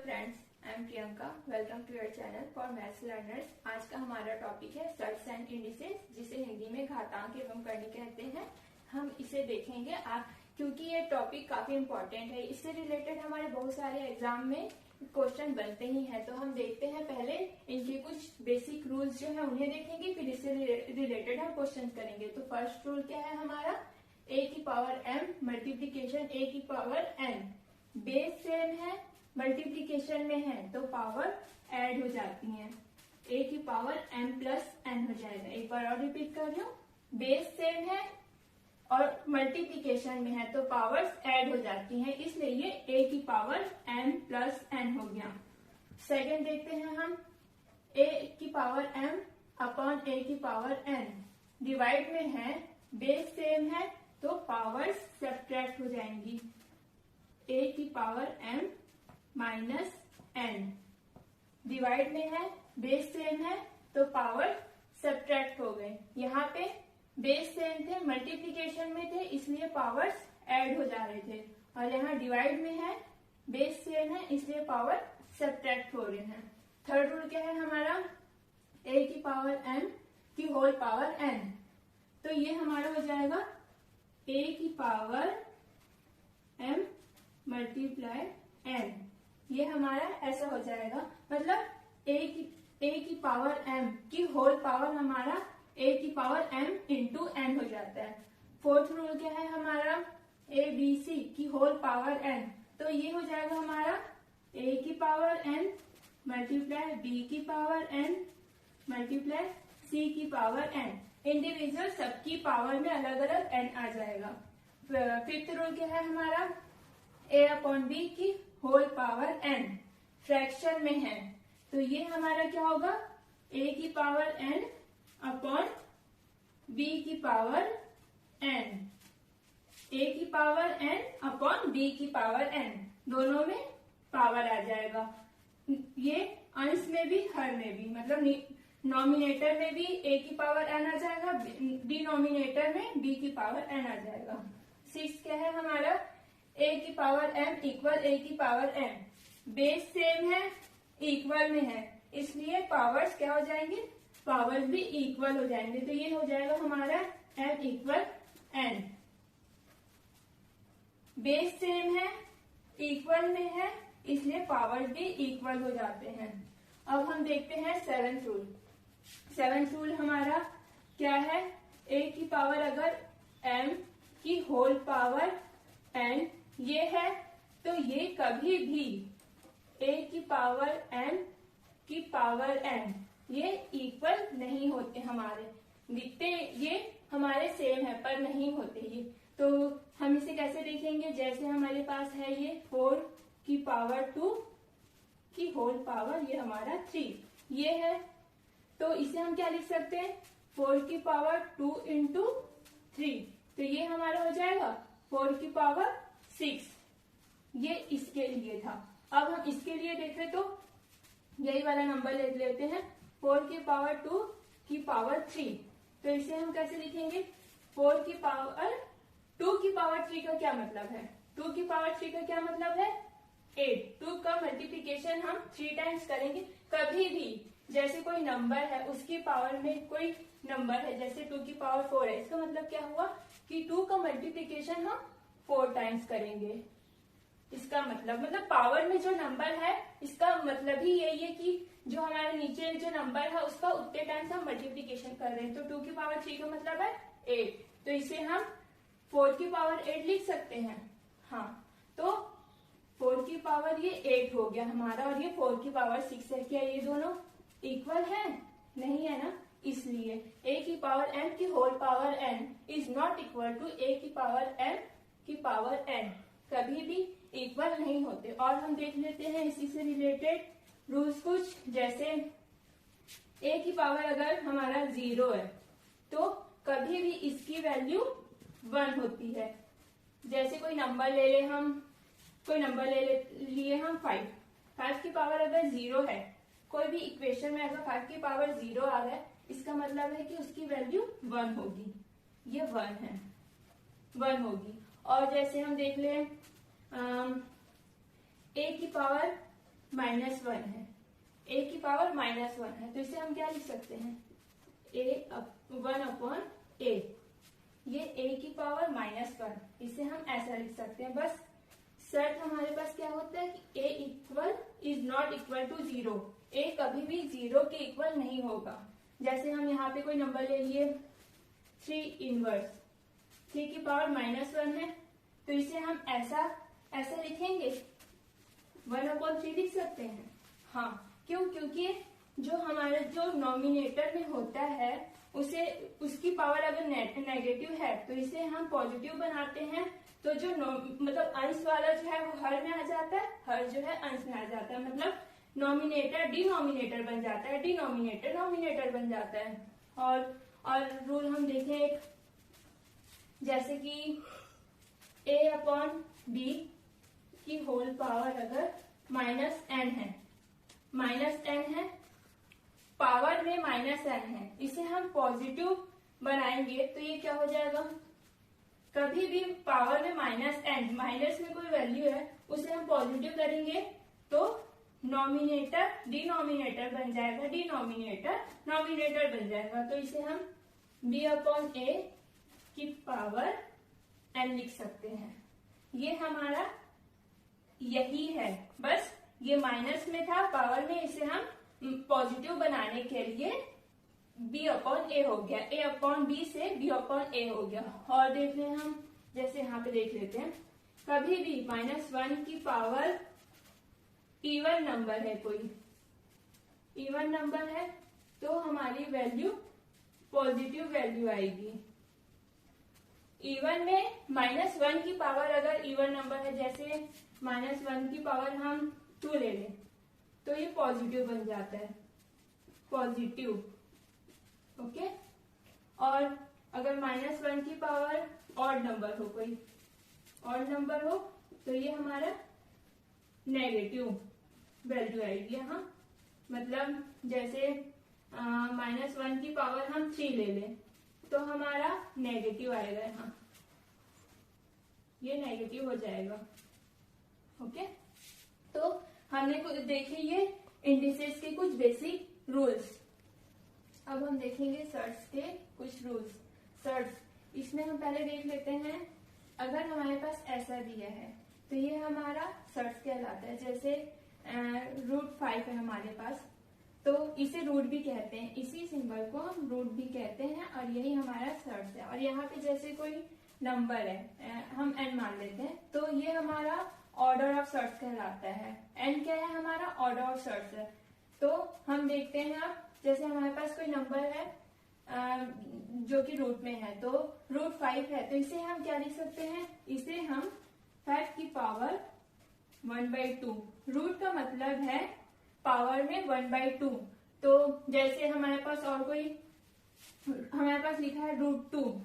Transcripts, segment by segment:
Friends, I am Priyanka. Welcome to your channel for maths learners. आज का हमारा topic है सर्ट्स एंड इंडिसेस, जिसे हिंदी में घातांक एवं कर्ण कहते हैं। हम इसे देखेंगे क्योंकि ये टॉपिक काफी इम्पोर्टेंट है। इससे रिलेटेड हमारे बहुत सारे एग्जाम में क्वेश्चन बनते ही हैं। तो हम देखते हैं, पहले इनके कुछ बेसिक रूल्स जो है उन्हें देखेंगे, फिर इससे रिलेटेड हम क्वेश्चन करेंगे। तो फर्स्ट रूल क्या है हमारा, a की पावर m मल्टीप्लीकेशन a की पावर n। बेस सेम है, मल्टीप्लीकेशन में है तो पावर ऐड हो जाती है। a की पावर m प्लस n हो जाएगा। एक बार और रिपीट कर रही हूँ, बेस सेम है और मल्टीप्लीकेशन में है तो पावर्स ऐड हो जाती हैं, इसलिए ये a की पावर m प्लस n हो गया। सेकेंड देखते हैं हम, a की पावर m अपॉन a की पावर n डिवाइड में है, बेस सेम है तो पावर्स सब्ट्रैक्ट हो जाएंगी। a की power m minus n divide में है, बेस सेम है तो पावर सब्ट्रैक्ट हो गए। यहाँ पे बेस सेम थे, मल्टीप्लीकेशन में थे, इसलिए पावर्स ऐड हो जा रहे थे। और यहाँ डिवाइड में है, बेस सेम है, इसलिए पावर सब्ट्रैक्ट हो रहे हैं। थर्ड रूल क्या है हमारा, a की पावर m की होल पावर n। तो ये हमारा हो जाएगा a की पावर m मल्टीप्लाई n। ये हमारा ऐसा हो जाएगा, मतलब a की पावर m की होल पावर हमारा a की पावर m इंटू n हो जाता है। फोर्थ रूल क्या है हमारा, a b c की होल पावर n। तो ये हो जाएगा हमारा a की पावर n मल्टीप्लाई b की पावर n मल्टीप्लाई c की पावर n। इंडिविजुअल सबकी पावर में अलग अलग n आ जाएगा। फिफ्थ रूल क्या है हमारा, a अपॉन b की होल पावर n फ्रैक्शन में है तो ये हमारा क्या होगा, a की पावर n अपॉन b की पावर n। a की पावर n अपॉन b की पावर n, दोनों में पावर आ जाएगा। ये अंश में भी हर में भी, मतलब नॉमिनेटर में भी a की पावर n आ जाएगा, डिनोमिनेटर में b की पावर n आ जाएगा। सिक्स क्या है हमारा, a की पावर m इक्वल a की पावर n। बेस सेम है, इक्वल में है, इसलिए पावर्स क्या हो जाएंगे, पावर्स भी इक्वल हो जाएंगे। तो ये हो जाएगा हमारा m equal n। Base same है, इक्वल में है, इसलिए पावर्स भी इक्वल हो जाते हैं। अब हम देखते हैं सेवेंथ रूल। सेवेंथ रूल हमारा क्या है, a की पावर अगर m की होल पावर n ये है तो ये कभी भी a की पावर m की पावर n ये इक्वल नहीं होते, हमारे दिखते ये हमारे सेम है पर नहीं होते ये। तो हम इसे कैसे देखेंगे, जैसे हमारे पास है ये 4 की पावर 2 की होल पावर ये हमारा 3 ये है, तो इसे हम क्या लिख सकते हैं, 4 की पावर 2 इंटू 3। तो ये हमारा हो जाएगा 4 की पावर 6। ये इसके लिए था। अब हम इसके लिए देखें तो यही वाला नंबर ले लेते हैं, 4 की पावर 2 की पावर 3। तो इसे हम कैसे लिखेंगे, 4 की पावर 2 की पावर 3 का क्या मतलब है, 2 की पावर 3 का क्या मतलब है 8। 2 का मल्टीप्लीकेशन हम 3 टाइम्स करेंगे। कभी भी जैसे कोई नंबर है उसकी पावर में कोई नंबर है, जैसे 2 की पावर 4 है, इसका मतलब क्या हुआ कि 2 का मल्टीप्लीकेशन हम 4 टाइम्स करेंगे। इसका मतलब पावर में जो नंबर है इसका मतलब ही यही है कि जो हमारे नीचे जो नंबर है उसका उतने टाइम्स हम मल्टीप्लीकेशन कर रहे हैं। तो 2 की पावर 3 का मतलब है 8, तो इसे हम 4 की पावर 8 लिख सकते हैं। हाँ, तो 4 की पावर ये 8 हो गया हमारा, और ये 4 की पावर 6 है। क्या ये दोनों इक्वल है, नहीं है ना, इसलिए a की पावर m की whole power n is not equal to a की पावर m की पावर n, कभी भी इक्वल नहीं होते। और हम देख लेते हैं इसी से रिलेटेड रूल्स कुछ, जैसे a की पावर अगर हमारा 0 है तो कभी भी इसकी वैल्यू 1 होती है। जैसे कोई नंबर ले ले हम, कोई नंबर लिए हम 5 की पावर अगर 0 है, कोई भी इक्वेशन में अगर 5 की पावर 0 आ रहा है, इसका मतलब है कि उसकी वैल्यू 1 होगी, ये 1 है, 1 होगी। और जैसे हम देख लें a की पावर -1 है, a की पावर -1 है, तो इसे हम क्या लिख सकते हैं, a/1/a। ये a की पावर -1, इसे हम ऐसा लिख सकते हैं। बस शर्त हमारे पास क्या होता है कि a is not equal to 0, a कभी भी 0 के इक्वल नहीं होगा। जैसे हम यहाँ पे कोई नंबर ले लिए 3 की पावर -1 है, तो इसे हम ऐसा लिखेंगे 1/3 लिख सकते हैं। हाँ, क्यों? क्योंकि जो हमारा जो नॉमिनेटर में होता है उसकी पावर अगर नेगेटिव है तो इसे हम पॉजिटिव बनाते हैं, तो जो मतलब अंश वाला जो है वो हर में आ जाता है, हर जो है अंश में आ जाता है, मतलब नॉमिनेटर डिनोमिनेटर बन जाता है, डिनोमिनेटर नॉमिनेटर बन जाता है। और रूल हम देखें एक, जैसे कि a/b की होल पावर अगर -n है, पावर में -n है, इसे हम पॉजिटिव बनाएंगे तो ये क्या हो जाएगा, कभी भी पावर में -n, माइनस में कोई वैल्यू है उसे हम पॉजिटिव करेंगे तो नॉमिनेटर डिनोमिनेटर बन जाएगा, डिनोमिनेटर नॉमिनेटर बन जाएगा। तो इसे हम b/a की पावर n लिख सकते हैं। ये हमारा यही है, बस ये माइनस में था पावर में, इसे हम पॉजिटिव बनाने के लिए b/a हो गया, a/b से b/a हो गया। और देख लें हम, जैसे यहाँ पे देख लेते हैं, कभी भी -1 की पावर इवन नंबर है, कोई इवन नंबर है तो हमारी वैल्यू पॉजिटिव वैल्यू आएगी। इवन में -1 की पावर अगर इवन नंबर है, जैसे -1 की पावर हम 2 ले लें तो ये पॉजिटिव बन जाता है, पॉजिटिव। ओके, और अगर -1 की पावर ऑड नंबर हो, कोई ऑड नंबर हो, तो ये हमारा नेगेटिव वैल्यू आएगी यहाँ। मतलब जैसे -1 की पावर हम 3 ले लें तो हमारा नेगेटिव आएगा, यहाँ ये नेगेटिव हो जाएगा। ओके, तो हमने कुछ देखे ये इंडिसेस के कुछ बेसिक रूल्स। अब हम देखेंगे सर्ट्स के कुछ रूल्स। सर्ट्स, इसमें हम पहले देख लेते हैं, अगर हमारे पास ऐसा दिया है तो ये हमारा सर्ट्स कहलाता है। जैसे √5 है हमारे पास, तो इसे रूट भी कहते हैं, इसी सिंबल को हम रूट भी कहते हैं, और यही हमारा सर्ट्स है। और यहाँ पे जैसे कोई नंबर है, हम n मान लेते हैं, तो ये हमारा ऑर्डर ऑफ सर्ट्स कहलाता है। n क्या है, हमारा ऑर्डर ऑफ सर्ट्स है। तो हम देखते हैं, अब जैसे हमारे पास कोई नंबर है जो कि रूट में है, तो √5 है, तो इसे हम क्या लिख सकते हैं, इसे हम 5 की पावर 1/2। रूट का मतलब है पावर में 1/2। तो जैसे हमारे पास और कोई, हमारे पास लिखा है √2,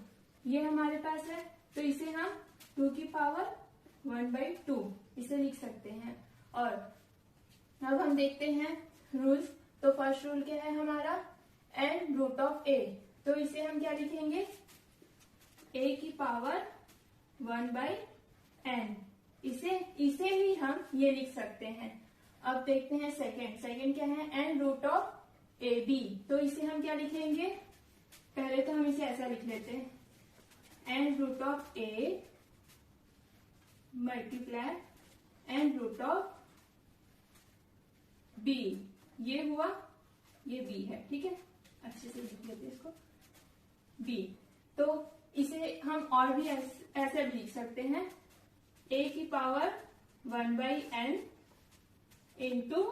ये हमारे पास है, तो इसे हम 2 की पावर 1/2 इसे लिख सकते हैं। और अब हम देखते हैं रूल्स। तो फर्स्ट रूल क्या है हमारा, n√a, तो इसे हम क्या लिखेंगे, a की पावर 1/n, इसे ही हम ये लिख सकते हैं। अब देखते हैं सेकंड क्या है, n√ab, तो इसे हम क्या लिखेंगे, पहले तो हम इसे ऐसा लिख लेते हैं, n√a मल्टीप्लाई n√b, ये हुआ, ये b है, ठीक है, अच्छे से लिख लेते हैं इसको, b। तो इसे हम और भी ऐसे भी लिख सकते हैं, a की पावर 1/n इंटू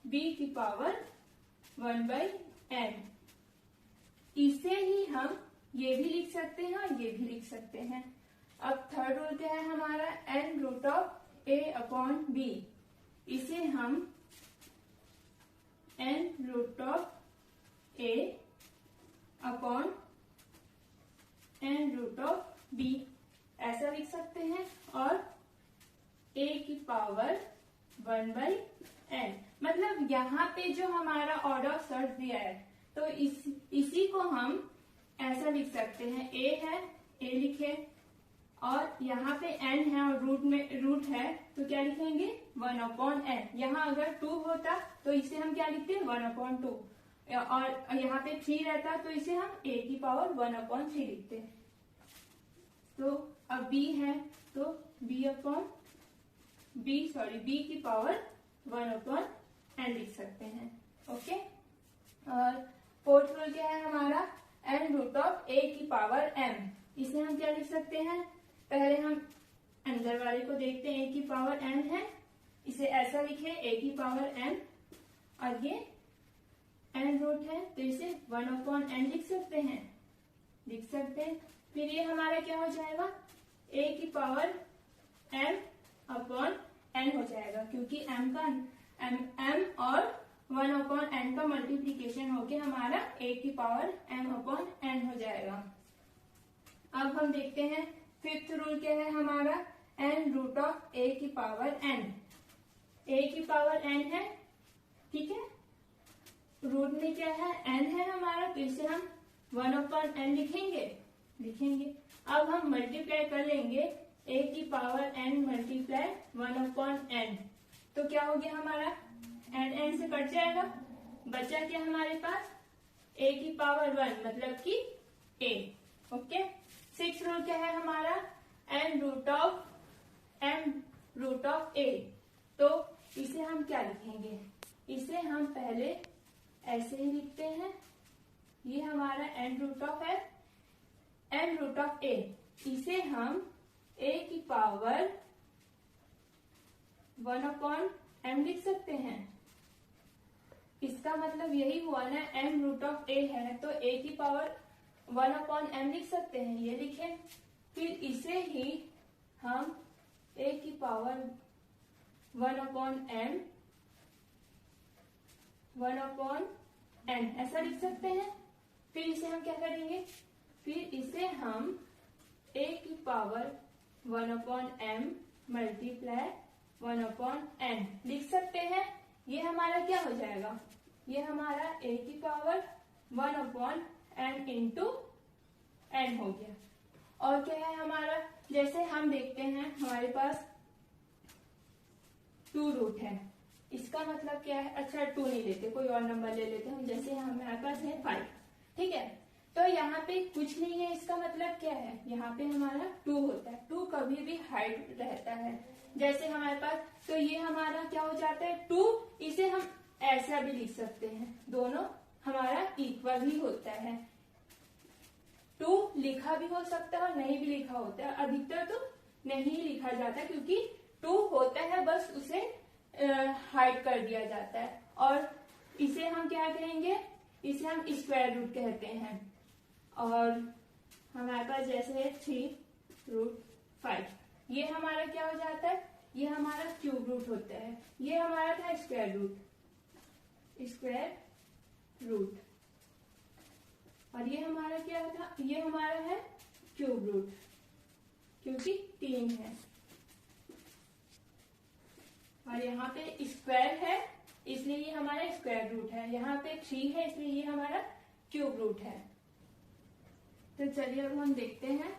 b की पावर 1/n। इसे ही हम ये भी लिख सकते हैं और ये भी लिख सकते हैं। अब थर्ड रूल क्या है हमारा, n√a/b, इसे हम n√a/n√b ऐसा लिख सकते हैं, और a की पावर 1/n। मतलब यहाँ पे जो हमारा ऑर्डर ऑफ सर्ट्स दिया है, तो इसी को हम ऐसा लिख सकते हैं, a है, a लिखे, और यहाँ पे n है और रूट है तो क्या लिखेंगे 1/n। यहाँ अगर 2 होता तो इसे हम क्या लिखते 1/2, और यहाँ पे 3 रहता तो इसे हम a की पावर 1/3 लिखते। तो अब b है तो b की पावर 1/n लिख सकते हैं। ओके, और फोर्थ रूल क्या है हमारा, n√a की पावर m। इसे हम क्या लिख सकते हैं, पहले हम अंदर वाले को देखते हैं, a की पावर n है, इसे ऐसा लिखे a की पावर n, और ये n रूट है तो इसे 1/n लिख सकते हैं। फिर ये हमारा क्या हो जाएगा, a की पावर m/n हो जाएगा, क्योंकि m और 1/n का मल्टीप्लीकेशन होके हमारा a की पावर m/n हो जाएगा। अब हम देखते हैं फिफ्थ रूल क्या है हमारा, n√a की पावर n। a की पावर n है, ठीक है, रूट में क्या है n है हमारा, तो इसे हम 1/n लिखेंगे। अब हम मल्टीप्लाई कर लेंगे a की पावर n मल्टीप्लाई 1/n, तो क्या हो गया हमारा, n से कट जाएगा, बचा क्या हमारे पास a की पावर 1 मतलब कि a। ओके, सिक्स रूल क्या है हमारा, n√a। तो इसे हम क्या लिखेंगे, इसे हम पहले ऐसे ही लिखते हैं, ये हमारा n√a, इसे हम a की पावर 1/m लिख सकते हैं। इसका मतलब यही हुआ ना, n√a है तो a की पावर 1/m लिख सकते हैं, ये लिखें। फिर इसे ही हम a की पावर 1/n ऐसा लिख सकते हैं। फिर इसे हम क्या करेंगे, फिर इसे हम a की पावर 1/m मल्टीप्लाई 1/n लिख सकते हैं। ये हमारा क्या हो जाएगा, ये हमारा a की पावर 1/n इंटू n हो गया। और क्या है हमारा, जैसे हम देखते हैं हमारे पास 2 रूट है, इसका मतलब क्या है, अच्छा 2 नहीं लेते, कोई और नंबर ले लेते हम, जैसे हमारे पास है 5, ठीक है। तो यहाँ पे कुछ नहीं है, इसका मतलब क्या है, यहाँ पे हमारा 2 होता है, 2 कभी भी हाइड रहता है। जैसे हमारे पास, तो ये हमारा क्या हो जाता है 2, इसे हम ऐसा भी लिख सकते हैं, दोनों हमारा इक्वल ही होता है। 2 लिखा भी हो सकता है और नहीं भी लिखा होता है, अधिकतर तो नहीं लिखा जाता क्योंकि 2 होता है, बस उसे हाइड कर दिया जाता है। और इसे हम क्या कहेंगे, इसे हम स्क्वायर रूट कहते हैं। और हमारे पास जैसे है 3√5, ये हमारा क्या हो जाता है, ये हमारा क्यूब रूट होता है। ये हमारा था स्क्वायर रूट, और ये हमारा क्या था, ये हमारा है क्यूब रूट, क्योंकि 3 है। और यहाँ पे स्क्वायर है इसलिए ये हमारा स्क्वायर रूट है, यहाँ पे 3 है इसलिए ये हमारा क्यूब रूट है। तो चलिए अब हम देखते हैं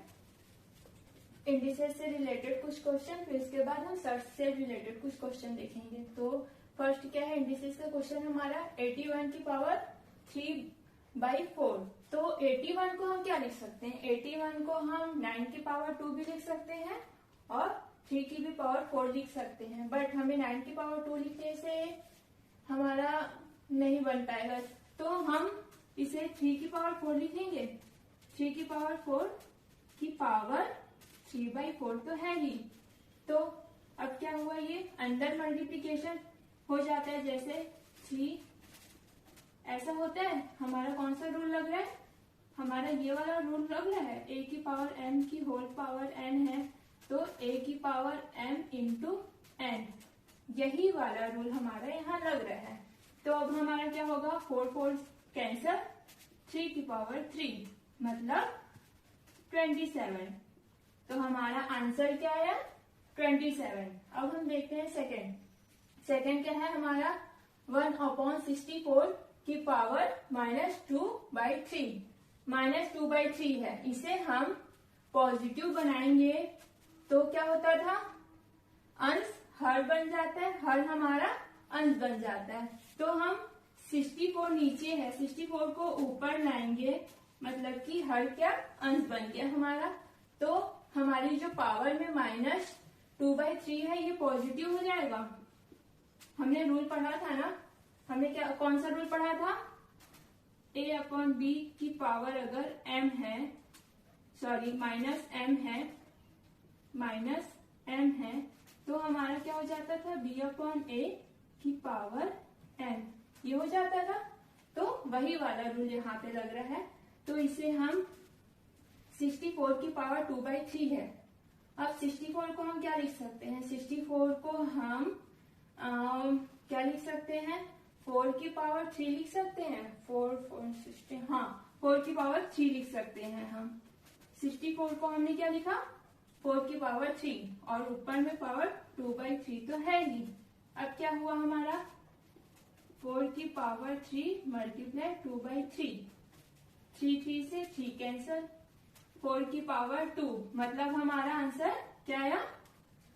इंडिसेस से रिलेटेड कुछ क्वेश्चन, फिर इसके बाद हम सर्च से रिलेटेड कुछ क्वेश्चन देखेंगे। तो फर्स्ट क्या है इंडिसेस का क्वेश्चन हमारा, 81 की पावर 3/4। तो 81 को हम क्या लिख सकते हैं, 81 को हम 9 की पावर 2 भी लिख सकते हैं और 3 की भी पावर 4 लिख सकते हैं, बट हमें 9 की पावर 2 लिखने से हमारा नहीं बन पाएगा, तो हम इसे 3 की पावर 4 लिखेंगे। 3 की पावर 4 की पावर 3/4 तो है ही, तो अब क्या हुआ, ये अंदर मल्टीप्लीकेशन हो जाता है, जैसे 3 ऐसा होता है। हमारा कौन सा रूल लग रहा है, हमारा ये वाला रूल लग रहा है, a की पावर m की होल पावर n है, तो a की पावर m इंटू n, यही वाला रूल हमारा यहाँ लग रहा है। तो अब हमारा क्या होगा, 4 कैंसल, 3 की पावर 3 मतलब 27। तो हमारा आंसर क्या आया, 27। अब हम देखते हैं सेकेंड क्या है हमारा, 1/64 की पावर -2/3 है, इसे हम पॉजिटिव बनाएंगे तो क्या होता था, अंश हर बन जाता है, हर हमारा अंश बन जाता है। तो हम 64 नीचे है, 64 को ऊपर लाएंगे, मतलब कि हर क्या अंश बन गया हमारा। तो हमारी जो पावर में -2/3 है ये पॉजिटिव हो जाएगा। हमने रूल पढ़ा था ना, हमने क्या कौन सा रूल पढ़ा था, a/b की पावर अगर m है, सॉरी -m है, तो हमारा क्या हो जाता था, b/a की पावर m, ये हो जाता था। तो वही वाला रूल यहाँ पे लग रहा है। तो इसे हम 64 की पावर 2/3 है। अब 64 को हम क्या लिख सकते हैं, 64 को हम क्या लिख सकते हैं, 4 की पावर 3 लिख सकते हैं, 4 हाँ 4 की पावर 3 लिख सकते हैं हम। 64 को हमने क्या लिखा, 4 की पावर 3 और ऊपर में पावर 2/3 तो है ही। अब क्या हुआ हमारा, 4 की पावर 3 मल्टीप्लाई 2/3, 3 से 3 कैंसल, 4 की पावर 2, मतलब हमारा आंसर क्या आया,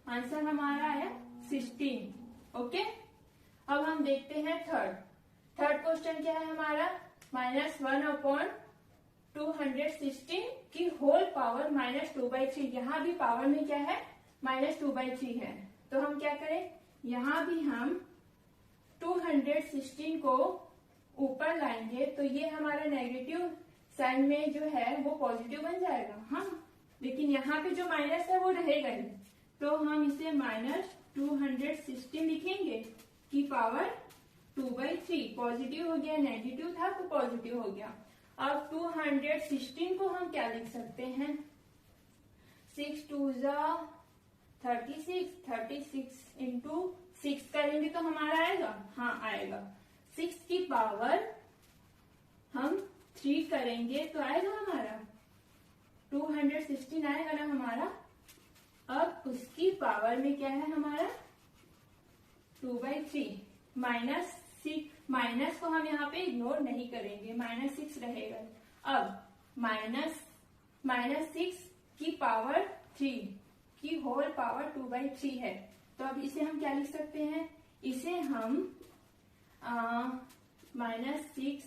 आंसर हमारा आया 16। ओके, अब हम देखते हैं थर्ड क्वेश्चन क्या है हमारा, -1/216 की होल पावर -2/3। यहाँ भी पावर में क्या है, -2/3 है। तो हम क्या करें, यहाँ भी हम 216 को ऊपर लाएंगे, तो ये हमारा नेगेटिव साइन में जो है वो पॉजिटिव बन जाएगा। हाँ, लेकिन यहाँ पे जो माइनस है वो रहेगा ही। तो हम इसे -216 लिखेंगे की पावर 2/3, पॉजिटिव हो गया, नेगेटिव था तो पॉजिटिव हो गया। अब 216 को हम क्या लिख सकते हैं, 6 2 36, 36 इंटू 6 करेंगे तो हमारा आएगा, हाँ आएगा। 6 की पावर हम 3 करेंगे तो आएगा हमारा 216 आएगा ना हमारा। अब उसकी पावर में क्या है हमारा 2/3, -6, माइनस को हम यहाँ पे इग्नोर नहीं करेंगे, -6 रहेगा। अब -6 की पावर 3 की होल पावर 2/3 है। तो अब इसे हम क्या लिख सकते हैं, इसे हम -6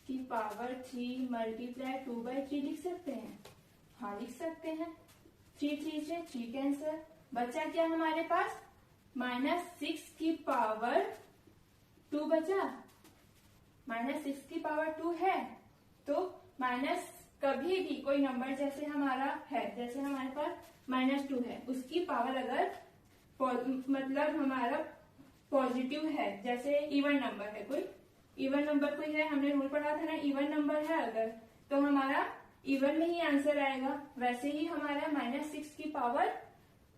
की पावर 3 मल्टीप्लाई 2/3 लिख सकते हैं, हाँ लिख सकते हैं। 3 से 3 कैंसल, बचा क्या हमारे पास, -6 की पावर 2 बचा, -6 की पावर 2 है। तो माइनस कभी भी कोई नंबर जैसे हमारा है, जैसे हमारे पास -2 है, उसकी पावर अगर मतलब हमारा पॉजिटिव है, जैसे इवन नंबर है, कोई इवन नंबर कोई है, हमने रूल पढ़ा था ना, इवन नंबर है अगर, तो हमारा इवन में ही आंसर आएगा। वैसे ही हमारा -6 की पावर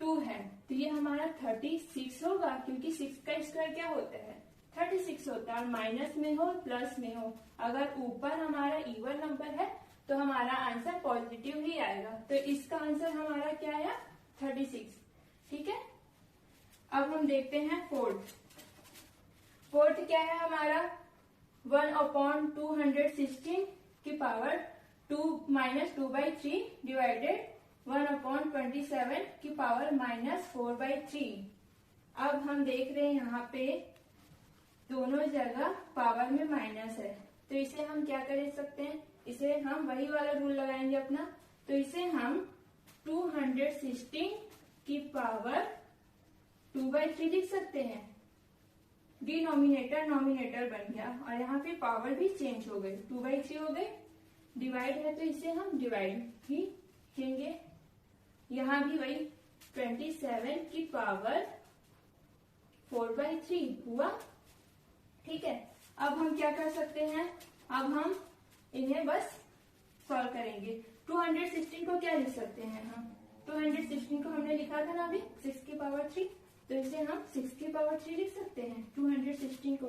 2 है, तो ये हमारा 36 होगा, क्योंकि 6 का स्क्वायर क्या होता है 36 होता है। और माइनस में हो प्लस में हो, अगर ऊपर हमारा इवन नंबर है तो हमारा आंसर पॉजिटिव ही आएगा। तो इसका आंसर हमारा क्या आया 36। ठीक है, अब हम देखते हैं फोर्थ क्या है हमारा 1/216 की पावर 2/3 डिवाइडेड 1/27 की पावर -4/3। अब हम देख रहे हैं यहाँ पे दोनों जगह पावर में माइनस है, तो इसे हम क्या कर सकते हैं, इसे हम वही वाला रूल लगाएंगे अपना। तो इसे हम 216 की पावर 2/3 लिख सकते हैं, डिनोमिनेटर नॉमिनेटर बन गया, और यहाँ पे पावर भी चेंज हो गई, 2/3 हो गई। डिवाइड है तो इसे हम डिवाइड ही लिखेंगे, यहाँ भी वही 27 की पावर 4/3 हुआ। ठीक है, अब हम क्या कर सकते हैं, अब हम इन्हें बस सॉल्व करेंगे। 216 को क्या लिख सकते हैं हम, 216 को हमने लिखा था ना अभी 6 की पावर 3, तो इसे हम 6 की पावर 3 लिख सकते हैं। 216 को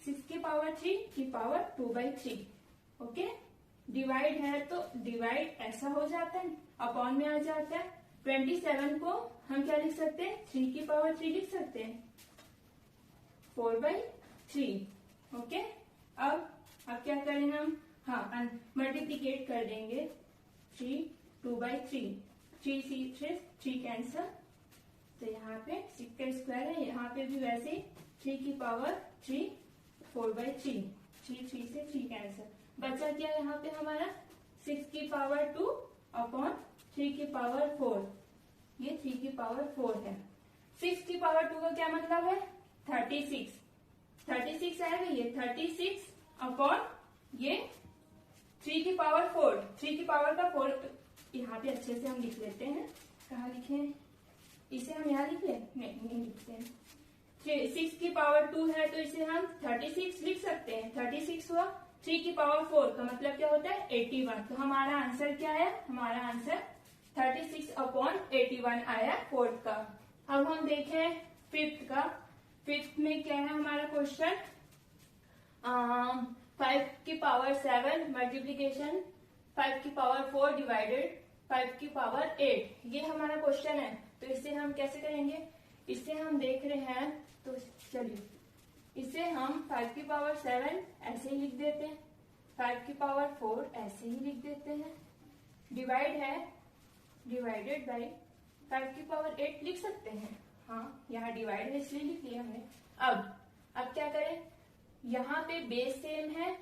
6 की पावर 3 की पावर 2/3। ओके, डिवाइड है तो डिवाइड ऐसा हो जाता है, अपॉन में आ जाता है। 27 को हम क्या लिख सकते हैं, 3 की पावर 3 लिख सकते हैं, 4/3। ओके, अब क्या करें हम, हाँ मल्टीप्लीकेट कर देंगे 3 2/3। 3 3 कैंसल, तो यहाँ पे 6 का स्क्वायर है, यहाँ पे भी वैसे 3 की पावर 3 4/3, 3 से 3 कैंसल, बचा क्या यहाँ पे हमारा 6 की पावर 2 अपॉन 3 की पावर 4, ये 3 की पावर 4 है। 6 की पावर 2 का क्या मतलब है 36, 36 आएगा, ये 36 अपॉन ये 3 की पावर 4, 3 की पावर का 4 यहाँ पे अच्छे से हम लिख लेते हैं, कहाँ लिखे, इसे हम यहाँ लिख ले, नहीं लिखते हैं। 6 की पावर 2 है तो इसे हम 36 लिख सकते हैं, 36 हुआ, 3 की पावर 4 का मतलब क्या होता है 81, तो हमारा आंसर क्या है, हमारा आंसर 36 अपॉन 81 आया फोर्थ का। अब हम देखें फिफ्थ का, फिफ्थ में क्या है हमारा क्वेश्चन, 5 की पावर 7 मल्टीप्लीकेशन 5 की पावर 4 डिवाइडेड 5 की पावर 8, ये हमारा क्वेश्चन है। तो इसे हम कैसे करेंगे, इसे हम देख रहे हैं, तो चलिए इसे हम 5 की पावर 7 ऐसे ही लिख देते हैं, 5 की पावर 4 ऐसे ही लिख देते हैं, डिवाइड है, डिवाइडेड बाय 5 की पावर 8 लिख सकते हैं, हाँ यहाँ डिवाइड है इसलिए लिख लिया हमने। अब क्या करें, यहाँ पे बेस सेम है,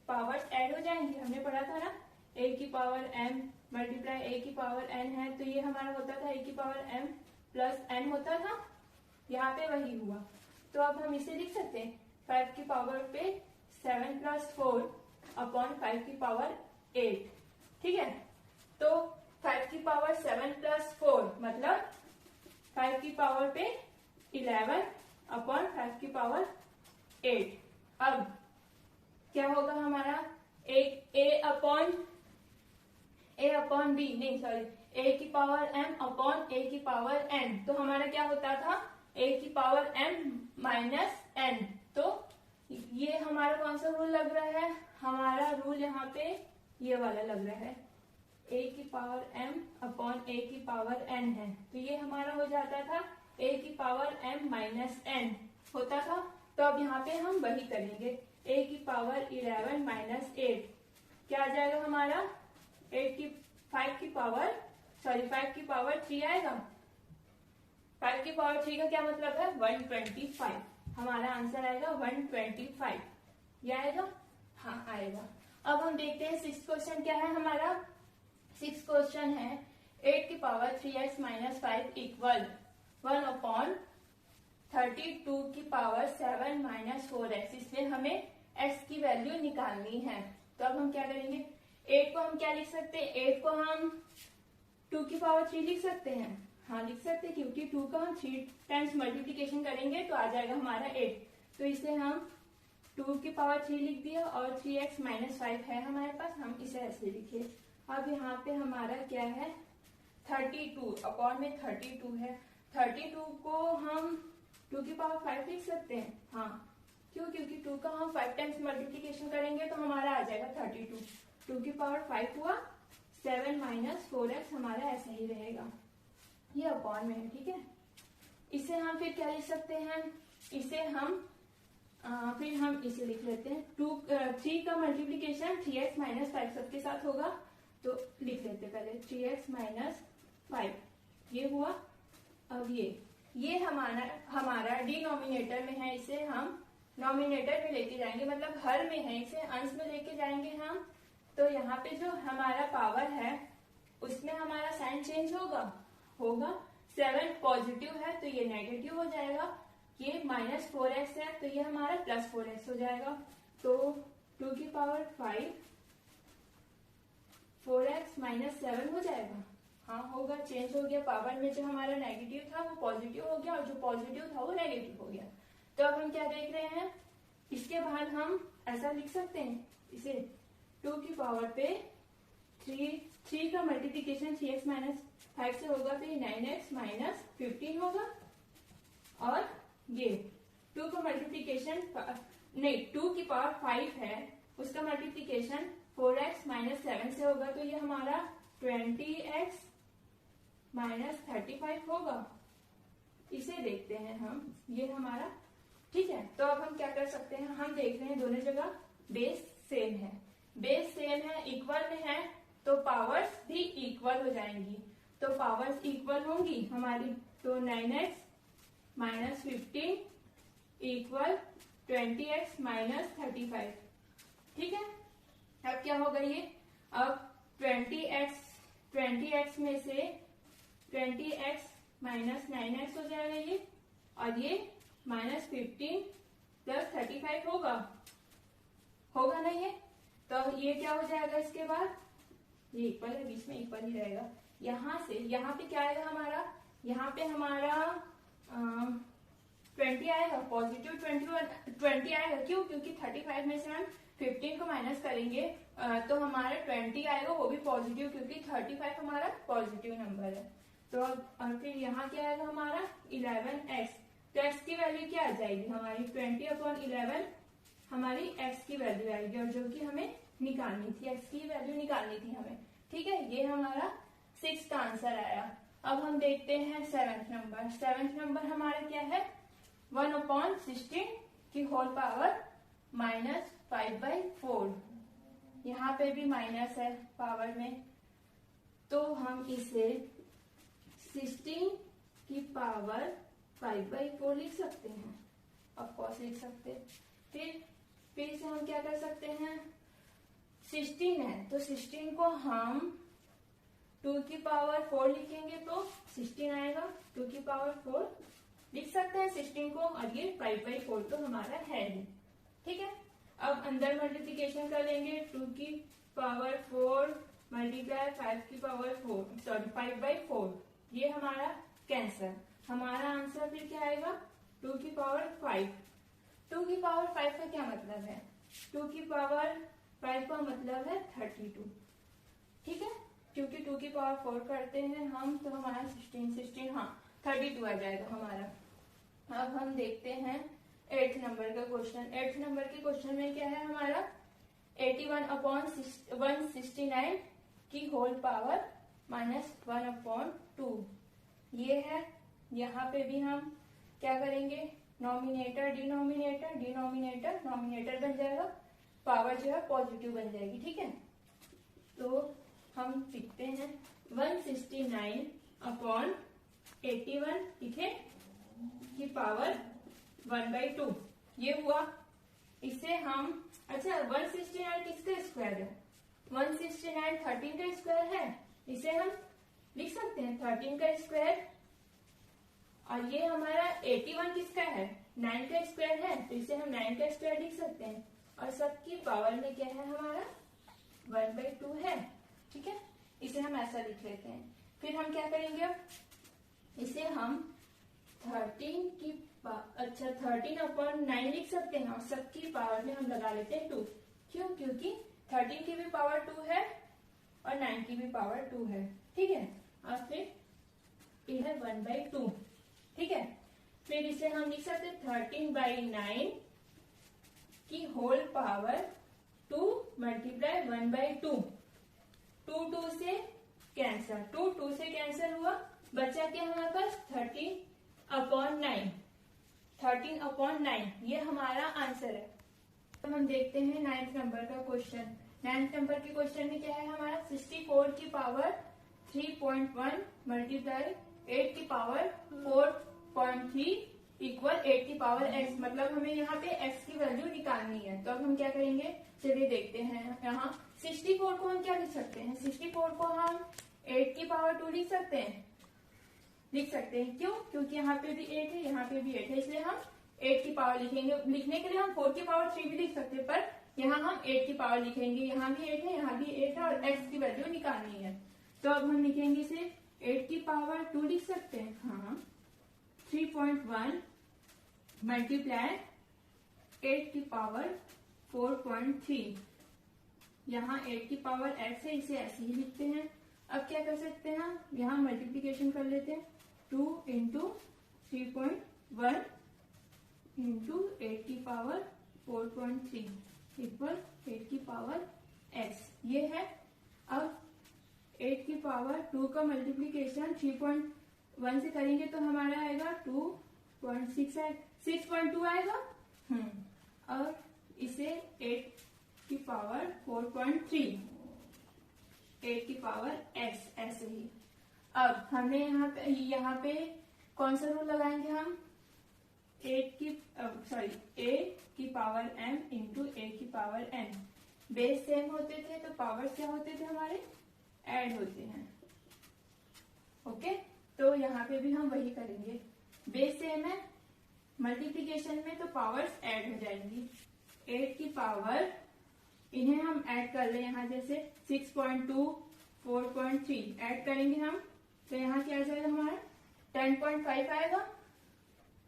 पावर्स ऐड हो जाएंगे, हमने पढ़ा था ना a की पावर m मल्टीप्लाई a की पावर n है, तो ये हमारा होता था a की पावर m प्लस n होता था, यहाँ पे वही हुआ। तो अब हम इसे लिख सकते हैं 5 की पावर पे 7 प्लस 4 अपॉन 5 की पावर 8, ठीक है। तो 5 की पावर 7 प्लस 4 मतलब 5 की पावर पे 11 अपॉन 5 की पावर 8। अब क्या होगा हमारा, एक a अपॉन b, नहीं सॉरी, a की पावर m अपॉन a की पावर n, तो हमारा क्या होता था a की पावर m माइनस n, तो ये हमारा कौन सा रूल लग रहा है, हमारा रूल यहाँ पे ये वाला लग रहा है, a की पावर m अपॉन a की पावर n है, तो ये हमारा हो जाता था a की पावर m माइनस n होता था। तो अब यहाँ पे हम वही करेंगे, a की पावर 11 माइनस 8 क्या आ जाएगा हमारा, 5 की पावर 3 आएगा, 5 की पावर 3 का क्या मतलब है 125, हमारा आंसर आएगा 125, ये आएगा, हाँ आएगा। अब हम देखते हैं सिक्स्थ क्वेश्चन क्या है हमारा, सिक्स्थ क्वेश्चन है 8 की power 3x minus 5 equal 1 upon 32 की पावर 7 माइनस 4x, इसमें हमें x की वैल्यू निकालनी है। तो अब हम क्या करेंगे, 8 को हम क्या लिख सकते हैं, 8 को हम 2 की पावर 3 लिख सकते हैं, हाँ लिख सकते हैं, क्योंकि 2 का हम 3 टाइम्स मल्टीप्लीकेशन करेंगे तो आ जाएगा हमारा 8, तो इसे हम 2 की पावर 3 लिख दिया और 3x माइनस 5 है हमारे पास, हम इसे ऐसे लिखे। अब यहाँ पे हमारा क्या है 32 अपॉन में 32 है, 32 को हम 2 की पावर 5 लिख सकते हैं, हाँ क्यों, क्योंकि 2 का हम 5 टाइम्स मल्टीप्लीकेशन करेंगे तो हमारा आ जाएगा 32, 2 की पावर 5 हुआ, 7 माइनस 4x हमारा ऐसा ही रहेगा, ये अपॉन में है, ठीक है। इसे हम फिर क्या लिख सकते हैं, इसे हम फिर हम इसे लिख लेते हैं 3 का मल्टीप्लीकेशन 3x माइनस 5 सबके साथ होगा, तो लिख लेते पहले 3x माइनस 5, ये हुआ। अब ये हमारा डिनोमिनेटर में है, इसे हम नॉमिनेटर में लेके जाएंगे, मतलब हर में है, इसे अंश में लेके जाएंगे हम, तो यहाँ पे जो हमारा पावर है उसमें हमारा साइन चेंज होगा 7 पॉजिटिव है तो ये नेगेटिव हो जाएगा, ये माइनस 4x है तो ये हमारा प्लस 4x हो जाएगा, तो 2 की पावर 5 4x माइनस 7 हो जाएगा, हाँ होगा, चेंज हो गया, पावर में जो हमारा नेगेटिव था वो पॉजिटिव हो गया और जो पॉजिटिव था वो नेगेटिव हो गया। तो अब हम क्या देख रहे हैं, इसके बाद हम ऐसा लिख सकते हैं, इसे 2 की पावर पे 3 का मल्टीप्लीकेशन 3x माइनस 5 से होगा तो ये 9x माइनस 15 होगा, और ये 2 का मल्टीप्लीकेशन नहीं 2 की पावर 5 है उसका मल्टीप्लीकेशन 4x माइनस 7 से होगा तो ये हमारा 20x माइनस 35 होगा, इसे देखते हैं हम, ये हमारा ठीक है। तो अब हम क्या कर सकते हैं, हम देख रहे हैं दोनों जगह बेस सेम है, बेस सेम है, इक्वल में है तो पावर्स भी इक्वल हो जाएंगी, तो पावर्स इक्वल होंगी हमारी, तो 9x minus 15 equal 20x minus 35। ठीक है, अब क्या होगा ये, अब 20x में से 20x माइनस 9x हो जाएगा ये, और ये माइनस 15 प्लस 35 होगा ना ये, तो ये क्या हो जाएगा इसके बाद, ये इक्वल है, बीच में इक्वल ही रहेगा। यहाँ से यहाँ पे क्या आएगा हमारा, यहाँ पे हमारा 20 आएगा, पॉजिटिव 20 आएगा। क्यों? क्योंकि 35 में से हम 15 को माइनस करेंगे तो हमारा 20 आएगा, वो भी पॉजिटिव, क्योंकि 35 हमारा पॉजिटिव नंबर है। तो अब फिर यहाँ क्या आएगा हमारा 11x, तो x की वैल्यू क्या आ जाएगी हमारी 20/11 हमारी x की वैल्यू आएगी, और जो कि हमें निकालनी थी, x की वैल्यू निकालनी थी हमें। ठीक है, ये हमारा 6th का आंसर आया। अब हम देखते हैं 7th नंबर। 7th नंबर हमारा क्या है, 1/16 की होल पावर माइनस 5/4। यहाँ पे भी माइनस है पावर में, तो हम इसे 16 की पावर 5/4 लिख सकते हैं, ऑफकोर्स लिख सकते हैं। फिर से हम क्या कर सकते हैं, 16 है तो 16 को हम 2 की पावर 4 लिखेंगे तो 16 आएगा, 2 की पावर 4 लिख सकते हैं 16 को, और ये 5/4 तो हमारा है ही। ठीक है, अब अंदर मल्टीप्लीकेशन कर लेंगे, 2 की पावर 4 मल्टीप्लाई 5 की पावर 4, सॉरी 5/4, ये हमारा कैंसर। हमारा आंसर फिर क्या आएगा, 2 की पावर 5। 2 की पावर 5 का क्या मतलब है, 2 की पावर 5 का मतलब है 32। ठीक है, क्योंकि 2 की पावर 4 करते हैं हम, तो हमारा 16 हाँ 32 आ जाएगा हमारा। अब हम देखते हैं 8th नंबर का क्वेश्चन। 8th नंबर के क्वेश्चन में क्या है हमारा, 81/169 की होल पावर माइनस 1/2 ये है। यहाँ पे भी हम क्या करेंगे, नॉमिनेटर डिनोमिनेटर नॉमिनेटर बन जाएगा, पावर जो है पॉजिटिव बन जाएगी। ठीक है, तो हम लिखते हैं 169/81 लिखे की पावर 1/2, ये हुआ। इसे हम, अच्छा 169 किसका स्क्वायर है, 169 13 का स्क्वायर है, इसे हम लिख सकते हैं 13 का स्क्वायर। और ये हमारा 81 किसका है, 9 का स्क्वायर है, तो इसे हम 9 का स्क्वायर लिख सकते हैं। और सबकी पावर में क्या है हमारा 1/2 है। ठीक है, इसे हम ऐसा लिख लेते हैं। फिर हम क्या करेंगे, अब इसे हम 13/9 लिख सकते हैं, और सबकी पावर में हम लगा लेते हैं 2। क्यों? क्योंकि 13 की भी पावर 2 है और 9 की भी पावर 2 है। ठीक है, और फिर यह 1/2। ठीक है, फिर इसे हम लिख सकते हैं 13/9 की होल पावर 2 मल्टीप्लाई 1/2। 2 से कैंसर, 2 से कैंसर हुआ, बचा क्या हमारे पास 13/9। 13/9 ये हमारा आंसर है। तो हम देखते हैं 9th नंबर का क्वेश्चन। 9th नंबर के क्वेश्चन में क्या है हमारा, 64 की पावर 3.1 मल्टीप्लाई 8 की पावर 4.3 इक्वल 8 की पावर x, मतलब हमें यहाँ पे x की वैल्यू निकालनी है। तो अब हम क्या करेंगे, चलिए देखते हैं। यहाँ 64 को हम क्या लिख सकते हैं, 64 को हम 8 की पावर 2 लिख सकते हैं। क्यों? क्योंकि यहाँ पे भी 8 है, यहाँ पे भी 8 है, इसलिए हम 8 की पावर लिखेंगे। लिखने के लिए हम 4 की पावर 3 भी लिख सकते हैं, पर यहाँ हम 8 की पावर लिखेंगे। यहाँ भी 8 है, यहाँ भी 8 है, और x की वैल्यू निकालनी है। तो अब हम लिखेंगे इसे 8 की पावर 2 लिख सकते हैं। हाँ, 3.1 मल्टीप्लाई 8 की पावर 4.3। यहाँ 8 की पावर x है, इसे ऐसे ही लिखते हैं। अब क्या कर सकते हैं हम, यहाँ मल्टीप्लीकेशन कर लेते हैं। 2 इंटू 3.1 इंटू 8 की पावर 4.3 इक्वल 8 की पावर x, ये है। अब 8 की पावर 2 का मल्टीप्लीकेशन 3.1 से करेंगे तो हमारा आएगा 6.2 आएगा। और इसे 8 की पावर 4.3, 8 की पावर x ऐसे ही। अब हमें यहाँ पे कौन सा रूल लगाएंगे हम, a की पावर m इंटू a की पावर n। बेस सेम होते थे तो पावर्स क्या होते थे हमारे, ऐड होते हैं। ओके, तो यहाँ पे भी हम वही करेंगे, बेस सेम है, मल्टीप्लीकेशन में तो पावर्स ऐड हो जाएंगी। 8 की पावर, इन्हें हम ऐड कर ले, यहाँ जैसे 6.2 4.3 ऐड करेंगे हम, तो यहाँ क्या आ जाएगा हमारा 10.5 आएगा।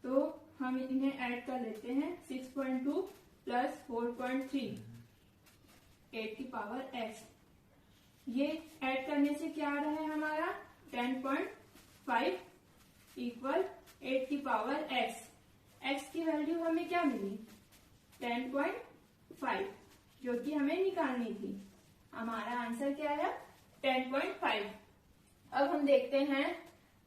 तो हम इन्हें ऐड कर लेते हैं, 6.2 प्लस 4.3 8 की पावर x। ये ऐड करने से क्या आ रहा है हमारा 10.5 इक्वल 8 की पावर x। x की वैल्यू हमें क्या मिली 10.5, जो कि हमें निकालनी थी। हमारा आंसर क्या आया 10.5। अब हम देखते हैं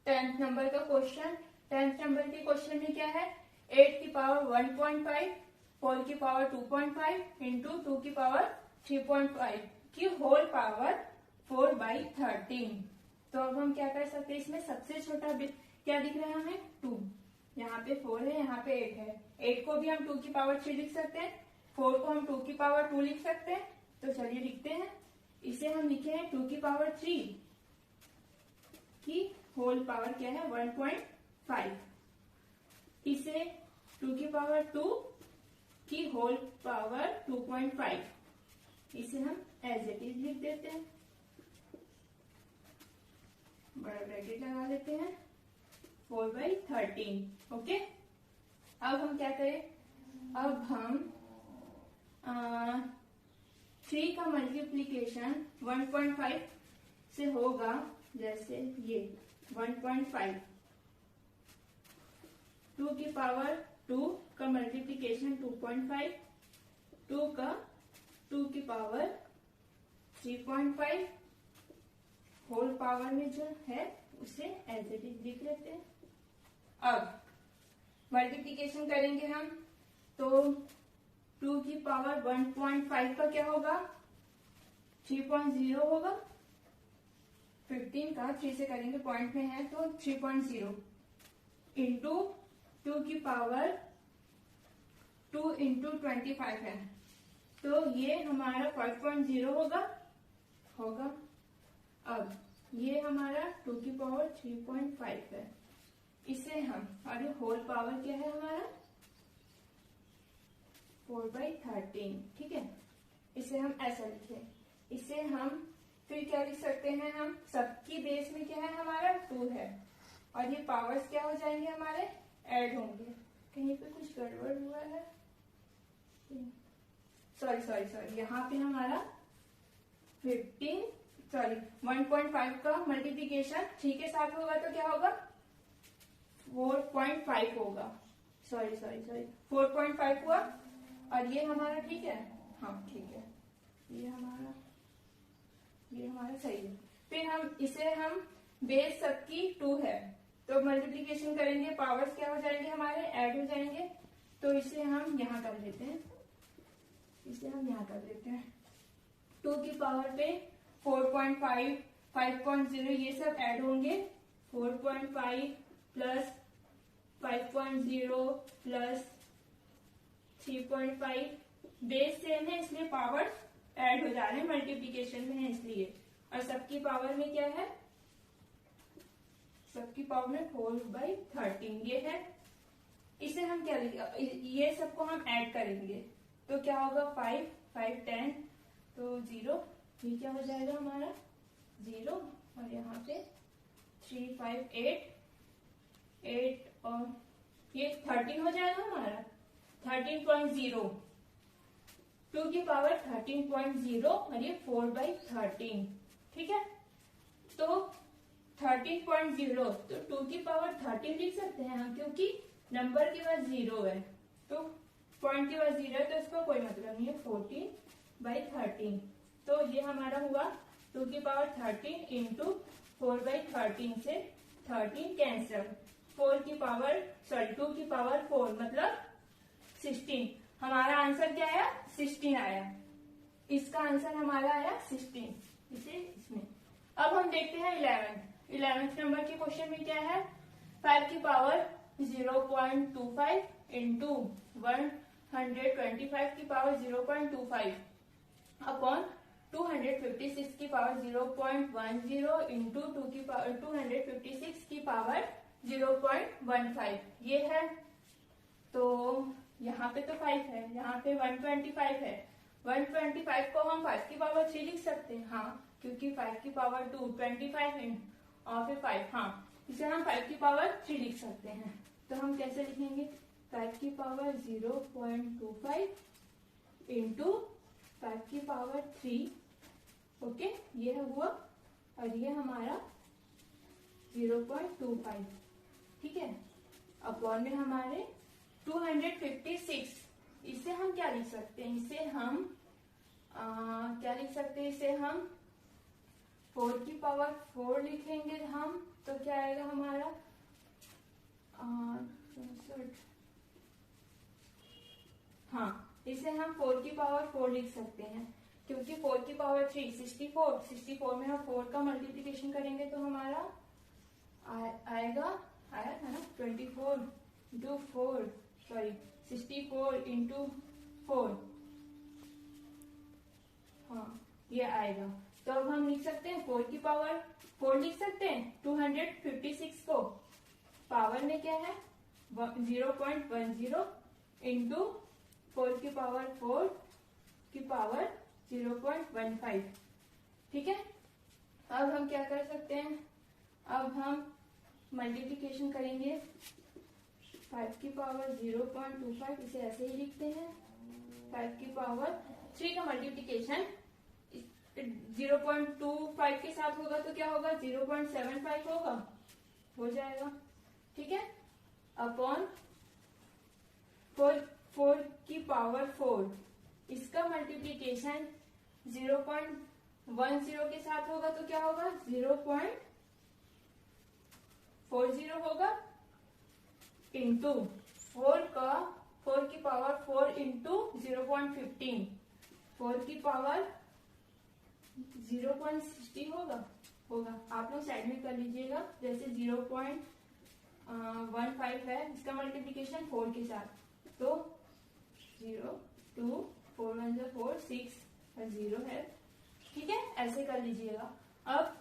10th नंबर का क्वेश्चन। 10th नंबर के क्वेश्चन में क्या है, 8 की पावर 1.5 4 की पावर 2.5 इंटू 2 की पावर 3.5 की होल पावर 4/13। तो अब हम क्या कर सकते हैं, इसमें सबसे छोटा बिट क्या दिख रहा है हमें 2। यहाँ पे 4 है, यहाँ पे 8 है। 8 को भी हम 2 की पावर 3 लिख सकते हैं, 4 को हम 2 की पावर 2 लिख सकते हैं। तो चलिए लिखते हैं, इसे हम लिखे हैं 2 की पावर 3 की होल पावर क्या है 1.5। इसे 2 की पावर 2 की होल पावर 2.5, इसे हम एज इट इज लिख देते हैं, बड़ा ब्रैकेट लगा लेते हैं 4/13। ओके, अब हम क्या करें, अब हम 3 का मल्टीप्लीकेशन 1.5 से होगा, जैसे ये 1.5, 2 की पावर 2 का मल्टीप्लीकेशन 2.5, 2 का 2 की पावर 3.5 होल पावर में जो है उसे एज इट इज लिख लेते हैं। अब मल्टीप्लीकेशन करेंगे हम, तो 2 की पावर 1.5 का क्या होगा 3.0 होगा, 15 का 3 से करेंगे पॉइंट में है तो 3.0 इंटू 2 की पावर 2 इंटू 25 है, तो ये हमारा 5.0 होगा। अब ये हमारा 2 की पावर 3.5 है, इसे हम, और ये होल पावर क्या है हमारा 4/13। ठीक है, इसे हम ऐसा लिखे। इसे हम फिर क्या लिख सकते हैं, हम सबकी बेस में क्या है हमारा 2 है, और ये पावर्स क्या हो जाएंगे हमारे ऐड होंगे। कहीं पे कुछ गड़बड़ हुआ है, सॉरी यहाँ पे हमारा 1.5 का मल्टीप्लीकेशन 3 के साथ होगा तो क्या होगा 4.5 होगा, सॉरी 4.5 हुआ, और ये हमारा ठीक है, हाँ ठीक है, ये हमारा सही है। फिर हम बेस सबकी 2 है तो मल्टीप्लीकेशन करेंगे, पावर्स क्या हो जाएंगे हमारे ऐड हो जाएंगे, तो इसे हम यहाँ कर लेते हैं, 2 की पावर पे 4.5 5.0 ये सब ऐड होंगे, 4.5 प्लस 5.0 प्लस 3.5, बेस सेम है इसलिए पावर ऐड हो जा रहे हैं, मल्टीप्लीकेशन में है इसलिए। और सबकी पावर में क्या है, सबकी पावर में 4/13 ये है। इसे हम क्या लिखेंगे, ये सबको हम ऐड करेंगे तो क्या होगा 5 5 10 तो 0, ये क्या हो जाएगा हमारा 0, और यहाँ पे 3 5 8 और ये 13 हो जाएगा हमारा 13.0, 2 की पावर 13.0 और ये 4/13। ठीक है, तो 13.0 तो 2 की पावर 13 लिख सकते हैं हम, क्योंकि नंबर के बाद 0 है तो पॉइंट के बाद 0 है तो इसका कोई मतलब नहीं है, 14/13। तो ये हमारा हुआ 2 की पावर 13 इंटू 4/13 से 13 कैंसल, 2 की पावर 4 मतलब 16। हमारा आंसर क्या आया 16 आया, इसका आंसर हमारा आया 16। इसे इसमें अब हम देखते हैं 11th नंबर के क्वेश्चन में क्या है, 5 की पावर 0.25 इंटू 125 की पावर 0.25 अपॉन 256 की पावर 0.10 इंटू 2 की पावर 256 की पावर 0.15 ये है। तो यहाँ पे तो 5 है, यहाँ पे 125 है। 125 को हम 5 की पावर 3 लिख सकते हैं, हाँ, क्योंकि 5 की पावर 2 25 और फिर 5, हाँ, इसे हम 5 की पावर 3 लिख सकते हैं। तो हम कैसे लिखेंगे, 5 की पावर 0.25 इंटू 5 की पावर 3, ओके, ये हुआ, और ये हमारा 0.25, ठीक है, अपॉन में हमारे 256, इसे हम क्या लिख सकते हैं, इसे हम क्या लिख सकते हैं, इसे हम 4 की पावर 4 लिखेंगे हम, तो क्या आएगा हमारा 64, हाँ, इसे हम 4 की पावर 4 लिख सकते हैं, क्योंकि 4 की पावर 3 64 में हम 4 का मल्टीप्लीकेशन करेंगे तो हमारा आया था ना 24 इंटू 4, सॉरी 64 इंटू 4, हाँ, ये आएगा। तो अब हम लिख सकते हैं 4 की पावर 4 लिख सकते हैं, 256 को पावर में क्या है 0.10 इंटू 4 की पावर 4 की पावर 0.15, ठीक है। अब हम क्या कर सकते हैं, अब हम मल्टीप्लिकेशन करेंगे 5 की पावर 0.25, इसे ऐसे ही लिखते हैं, 5 की पावर 3 का मल्टीप्लिकेशन 0.25 के साथ होगा तो क्या होगा 0.75 होगा, हो जाएगा, ठीक है, अपॉन 4 की पावर 4, इसका मल्टीप्लिकेशन 0.10 के साथ होगा तो क्या होगा 0.40 होगा, इंटू 4 की पावर 4 इंटू 0.15, 4 की पावर 0.60 होगा, आप लोग साइड में कर लीजिएगा, जैसे 0.15 है, इसका मल्टीप्लिकेशन 4 के साथ, तो 0 2 4 1 4 6 और 0 है, ठीक है, ऐसे कर लीजिएगा। अब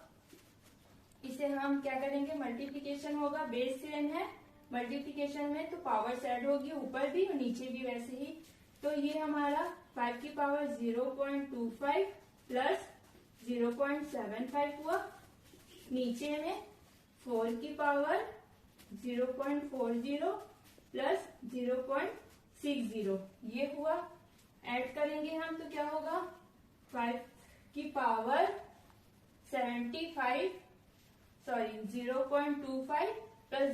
इसे हम क्या करेंगे, मल्टीप्लिकेशन होगा, बेस सेम है, मल्टीप्लिकेशन में तो पावर ऐड होगी, ऊपर भी और नीचे भी वैसे ही, तो ये हमारा 5 की पावर 0.25 प्लस 0.75 हुआ, नीचे में 4 की पावर 0.40 प्लस 0.60 ये हुआ, ऐड करेंगे हम तो क्या होगा 5 की पावर 0.25 प्लस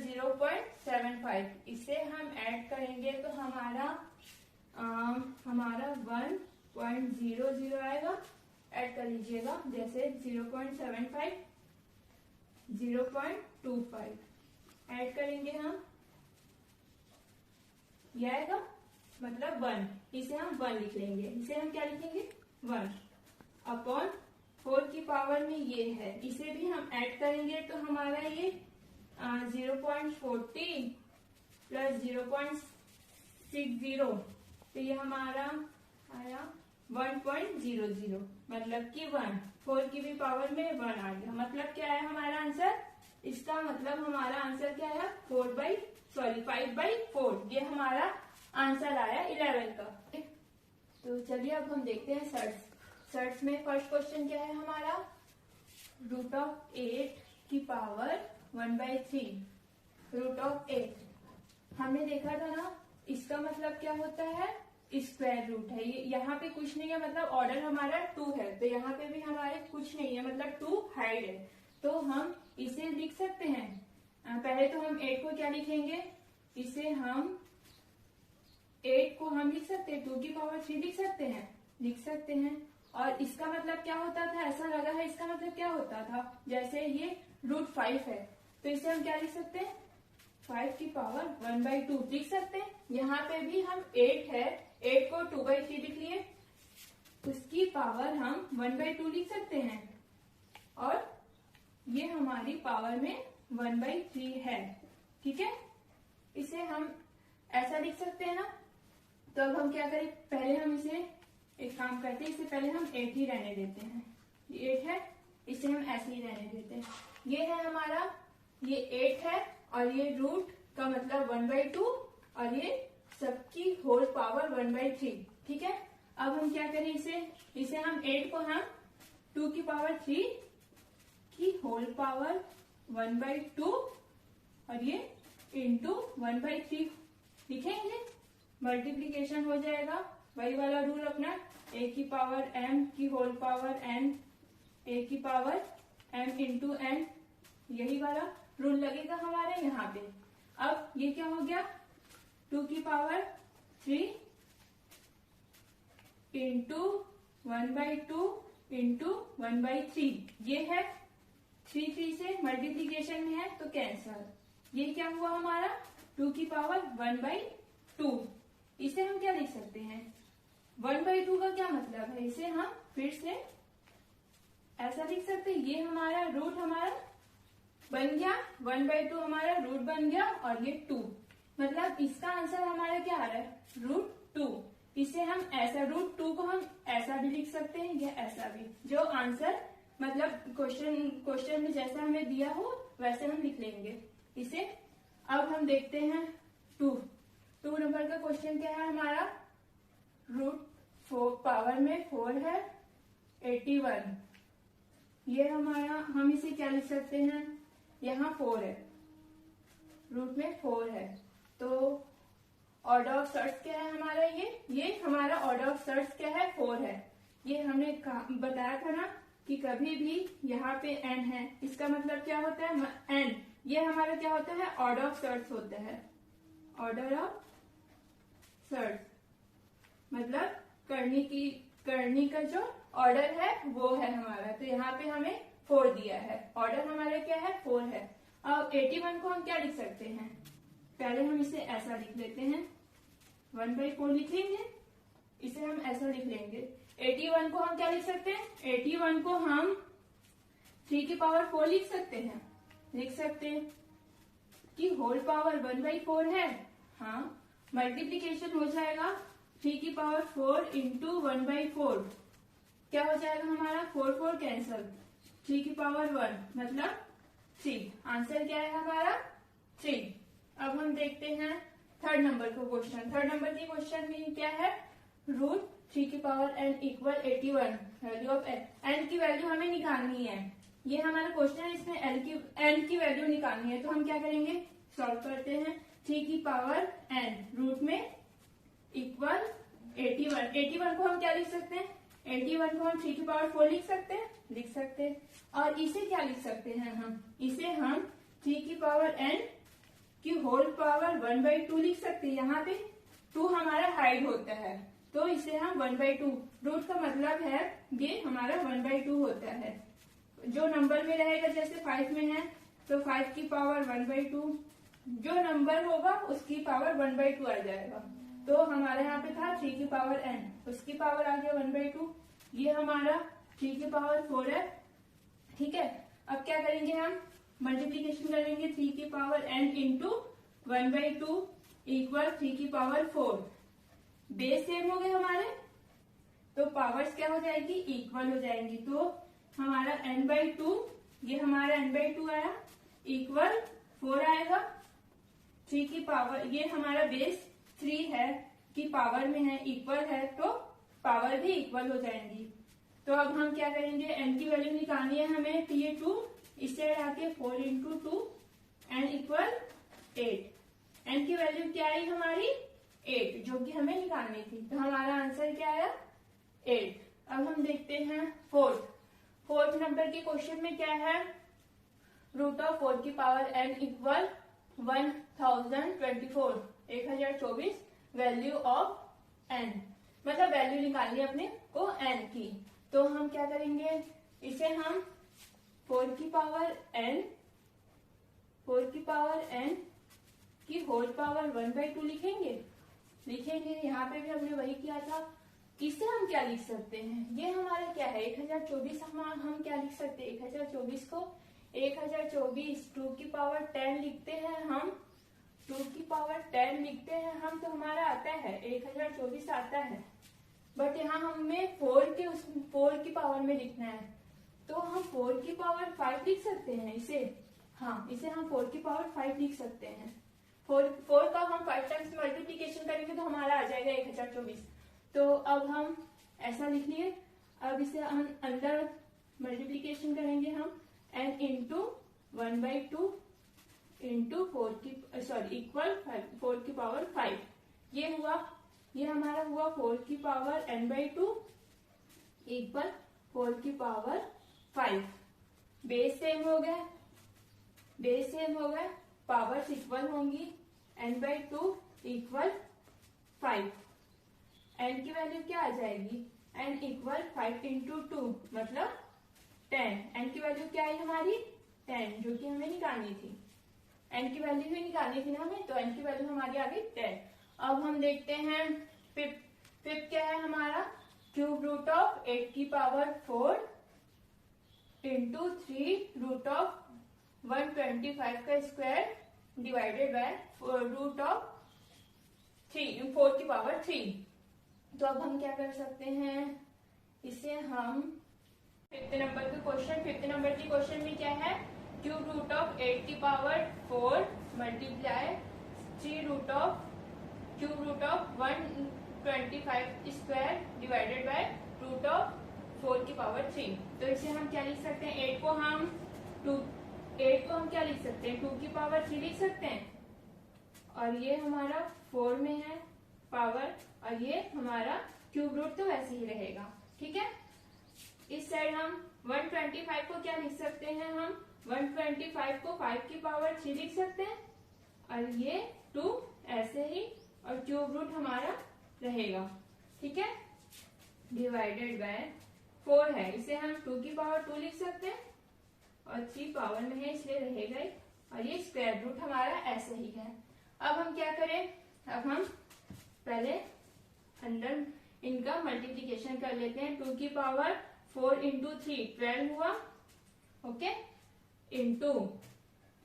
0.75, इसे हम ऐड करेंगे तो हमारा 1.00 आएगा, ऐड कर लीजिएगा, जैसे 0.75 0.25 ऐड करेंगे हम, यह आएगा, मतलब 1, इसे हम 1 लिख लेंगे, इसे हम क्या लिखेंगे 1 अपॉन 4 की पावर में ये है, इसे भी हम ऐड करेंगे तो हमारा ये 0.40 प्लस 0.60, तो ये हमारा आया 1.00, मतलब कि 1, 4 की भी पावर में 1 आ गया, मतलब क्या है हमारा आंसर, इसका मतलब हमारा आंसर क्या है 5/4, ये हमारा आंसर आया 11 का। तो चलिए अब हम देखते हैं सर्ट्स में फर्स्ट क्वेश्चन क्या है हमारा, √8 की पावर 1/3, √8 हमने देखा था ना, इसका मतलब क्या होता है स्क्वायर रूट है, ये यहाँ पे कुछ नहीं है, मतलब ऑर्डर हमारा 2 है, तो यहाँ पे भी हमारे कुछ नहीं है, मतलब 2 हाइड है, तो हम इसे लिख सकते हैं, पहले तो हम 8 को क्या लिखेंगे, इसे हम 8 को हम लिख सकते हैं 2 की पावर 3 लिख सकते हैं, और इसका मतलब क्या होता था, ऐसा लगा है, इसका मतलब क्या होता था, जैसे ये √5 है, तो इसे हम क्या लिख सकते हैं 5 की पावर 1/2 लिख सकते हैं, यहाँ पे भी हम 8 है, 8 को 2/3 लिख लिए, उसकी पावर हम 1/2 लिख सकते हैं, और ये हमारी पावर में 1/3 है। ठीक है, इसे हम ऐसा लिख सकते हैं ना। तो अब हम क्या करें, पहले हम इसे एक काम करते हैं, इससे पहले हम 8 ही रहने देते हैं। ये 8 है, इसे हम ऐसे ही रहने देते हैं। ये है हमारा, ये 8 है और ये रूट का मतलब 1/2 और ये सबकी होल पावर 1/3। ठीक है, अब हम क्या करें, इसे हम 8 को हम 2 की पावर 3 की होल पावर 1/2 और ये इंटू 1/3 लिखेंगे। मल्टीप्लीकेशन हो जाएगा, वही वाला रूल अपना, a की पावर m की होल पावर n, a की पावर m इंटू n, यही वाला रूल लगेगा हमारे यहाँ पे। अब ये क्या हो गया, 2 की पावर 3 इंटू 1/2 इंटू 1/3, ये है 3 से मल्टीप्लीकेशन में है तो कैंसल। ये क्या हुआ हमारा, 2 की पावर 1/2। इसे हम क्या लिख सकते हैं, 1/2 का क्या मतलब है, इसे हम फिर से ऐसा लिख सकते हैं। ये हमारा रूट हमारा बन गया, 1/2 हमारा रूट बन गया और ये 2, मतलब इसका आंसर हमारा क्या आ रहा है, √2। इसे हम ऐसा, √2 को हम ऐसा भी लिख सकते हैं या ऐसा भी, जो आंसर मतलब क्वेश्चन में जैसा हमें दिया हो वैसे हम लिख लेंगे इसे। अब हम देखते हैं 2 नंबर का क्वेश्चन क्या है हमारा, √4 पावर में 4 है 81। ये हमारा, हम इसे क्या लिख सकते हैं, यहाँ 4 है, रूट में 4 है, तो ऑर्डर ऑफ सर्ट्स क्या है हमारा, ये हमारा ऑर्डर ऑफ सर्ट्स क्या है, 4 है। ये हमने बताया था ना कि कभी भी यहाँ पे n है, इसका मतलब क्या होता है, n, ये हमारा क्या होता है, ऑर्डर ऑफ सर्ट्स होता है। ऑर्डर ऑफ सर्ट्स मतलब करनी का जो ऑर्डर है वो है हमारा, तो यहाँ पे हमें 4 दिया है, ऑर्डर हमारा क्या है, 4 है। अब 81 को हम क्या लिख सकते हैं, पहले हम इसे ऐसा लिख लेते हैं, 1/4 लिख लेंगे, इसे हम ऐसा लिख लेंगे। 81 को हम क्या लिख सकते हैं, 81 को हम 3 की पावर 4 लिख सकते हैं कि होल पावर 1/4 है। हाँ, मल्टीप्लीकेशन हो जाएगा, 3 की पावर 4 इंटू 1/4, क्या हो जाएगा हमारा, 4 कैंसल, 3 की पावर 1 मतलब 3, आंसर क्या है हमारा 3। अब हम देखते हैं थर्ड नंबर का क्वेश्चन। थर्ड नंबर के क्वेश्चन में क्या है, √3 की पावर n equal 81, value of n की वैल्यू हमें निकालनी है। ये हमारा क्वेश्चन है, इसमें n की वैल्यू निकालनी है, तो हम क्या करेंगे, सॉल्व करते हैं। 3 की पावर n रूट में इक्वल 81 को हम क्या लिख सकते हैं, 81 को हम 3 की पावर 4 लिख सकते हैं। और इसे क्या लिख सकते हैं, इसे हम 3 की पावर n की होल पावर 1/2 लिख सकते हैं। यहाँ पे 2 हमारा हाइड होता है, तो इसे हम 1/2, रूट का मतलब है ये हमारा 1/2 होता है। जो नंबर में रहेगा, जैसे 5 में है तो 5 की पावर 1/2, जो नंबर होगा उसकी पावर 1/2 आ जाएगा। तो हमारे यहाँ पे था 3 की पावर n, उसकी पावर आ गया 1/2, ये हमारा 3 की पावर 4 है। ठीक है, अब क्या करेंगे, हम मल्टीप्लीकेशन करेंगे, 3 की पावर n इंटू 1/2 इक्वल 3 की पावर 4। बेस सेम हो गए हमारे, तो पावर्स क्या हो जाएगी, इक्वल हो जाएंगी। तो हमारा n/2, ये हमारा n/2 आया, इक्वल 4 आएगा। 3 की पावर, ये हमारा बेस 3 है कि पावर में है, इक्वल है, तो पावर भी इक्वल हो जाएंगी। तो अब हम क्या करेंगे, n की वैल्यू निकालनी है हमें, तो ये 2, इससे हटा के 4 इंटू 2, n इक्वल 8। n की वैल्यू क्या आई हमारी, 8, जो कि हमें निकालनी थी, तो हमारा आंसर क्या आया, 8। अब हम देखते हैं फोर्थ नंबर के क्वेश्चन में क्या है, √4 की पावर n equal 1024 value of n, मतलब वैल्यू निकालनी है अपने को n की। तो हम क्या करेंगे, इसे हम 4 की पावर n की होल पावर 1/2 लिखेंगे। यहाँ पे भी हमने वही किया था। इसे हम क्या लिख सकते हैं, ये हमारा क्या है 1024, हम क्या लिख सकते हैं, 1024 को 1024 2 की पावर 10 लिखते हैं हम, 2 की पावर 10 लिखते हैं हम, तो हमारा आता है 1024 आता है। बट यहाँ हमें 4 की पावर में लिखना है, तो हम 4 की पावर 5 लिख सकते हैं इसे। हाँ, इसे हम 4 की पावर 5 लिख सकते हैं। 4 का हम 5 टाइम्स मल्टीप्लीकेशन करेंगे तो हमारा आ जाएगा 1024। तो अब हम ऐसा लिख लिए। अब इसे हम अंदर मल्टीप्लीकेशन करेंगे हम, n इंटू 1/2 इंटू 4 की इक्वल 4 की पावर 5। ये हमारा हुआ 4 की पावर n/2 इक्वल 4 की पावर 5। बेस सेम हो गए, पावर्स इक्वल होंगी, n/2 इक्वल 5। n की वैल्यू क्या आ जाएगी, n इक्वल 5 इंटू 2 मतलब 10। n की वैल्यू क्या आई हमारी 10, जो कि हमें निकालनी थी। n की वैल्यू भी निकालनी थी ना हमें, तो n की वैल्यू हमारी आ गई 10। अब हम देखते हैं फिफ्थ क्या है हमारा, क्यूब रूट ऑफ 8 की पावर 4 इंटू 3 रूट ऑफ 125 का square divided by root of 4 की पावर 3। तो अब हम क्या कर सकते हैं, इसे हम फिफ्थ नंबर की क्वेश्चन में क्या है, क्यूब रूट ऑफ 8 की power 4 multiply 3 root of cube root of 125 square divided by root of 4 की पावर 3। तो इसे हम क्या लिख सकते हैं, 8 को हम क्या लिख सकते हैं, 2 की पावर 3 लिख सकते हैं। और ये हमारा 4 में है पावर, और ये हमारा क्यूब रूट तो वैसे ही रहेगा। ठीक है, इस साइड हम 125 को क्या लिख सकते हैं, हम 125 को 5 की पावर 3 लिख सकते हैं, और ये 2 ऐसे ही, और क्यूब रूट हमारा रहेगा। ठीक है, डिवाइडेड बाय 4 है, इसे हम 2 की पावर 2 लिख सकते हैं, और 3 पावर में है इसलिए रहेगा ही, और ये स्क्वायर रूट हमारा ऐसे ही है। अब हम क्या करें, अब हम पहले अंदर इनका मल्टीप्लीकेशन कर लेते हैं। 2 की पावर 4 इंटू 3 12 हुआ, okay, into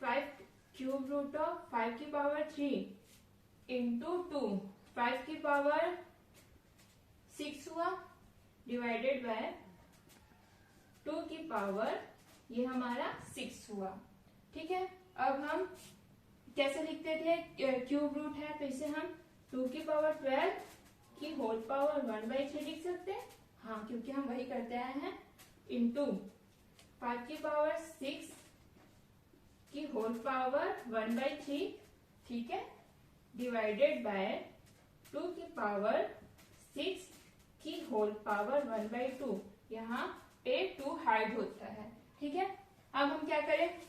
5 cube root of 5 की पावर 3 इंटू 2 5 की पावर 6 हुआ, डिवाइडेड बाय 2 की पावर ये हमारा 6 हुआ। ठीक है, अब हम कैसे लिखते थे, क्यूब रूट है तो इसे हम 2 की पावर 12 की होल पावर 1/3 लिख सकते हैं। हाँ, क्योंकि हम वही करते आए हैं, इंटू 5 की पावर 6 की होल पावर 1/3। ठीक है, डिवाइडेड बाय 2 की पावर 6 की होल पावर 1/2। यहाँ पे 2 हाइड होता है। ठीक है, अब हम क्या करें,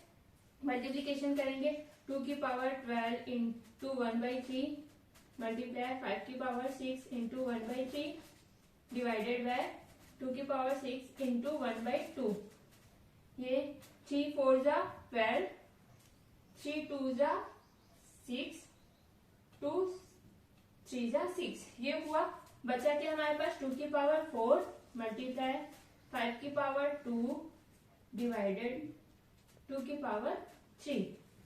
मल्टीप्लीकेशन करेंगे। 2 की पावर 12 इंटू 1/3 मल्टीप्लाई 5 की पावर 6 इंटू 1/3 डिवाइडेड बाय 2 की पावर 6 इंटू 1/2। ये 3 4 जा 12, 3 2 जा 6, 2 3 जा 6, ये हुआ। बचा के हमारे पास 2 की पावर 4 मल्टीप्लाई 5 की पावर 2 डिवाइडेड 2 की पावर 3।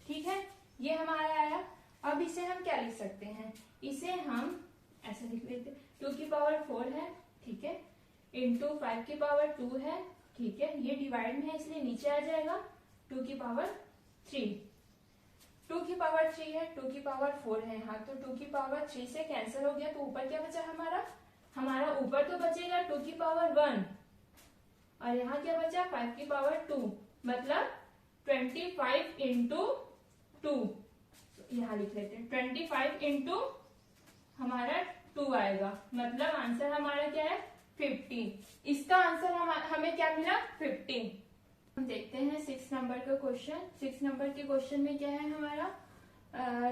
ठीक है, ये हमारा आया। अब इसे हम क्या लिख सकते हैं, इसे हम ऐसे लिख लेते, 2 की पावर 4 है, ठीक है, इंटू 5 की पावर 2 है, ठीक है, ये डिवाइड में है इसलिए नीचे आ जाएगा 2 की पावर 3। 2 की पावर 3 है, 2 की पावर 4 है, हाँ, तो 2 की पावर 3 से कैंसिल हो गया, तो ऊपर क्या बचा हमारा ऊपर तो बचेगा 2 की पावर 1, और यहाँ क्या बचा 5 की पावर 2, मतलब 25 इंटू 2, यहाँ लिख लेते हैं 25 इंटू हमारा 2 आएगा, मतलब आंसर हमारा क्या है 15। इसका आंसर हमें क्या मिला 15। हम देखते हैं 6 नंबर का क्वेश्चन। 6 नंबर के क्वेश्चन में क्या है हमारा,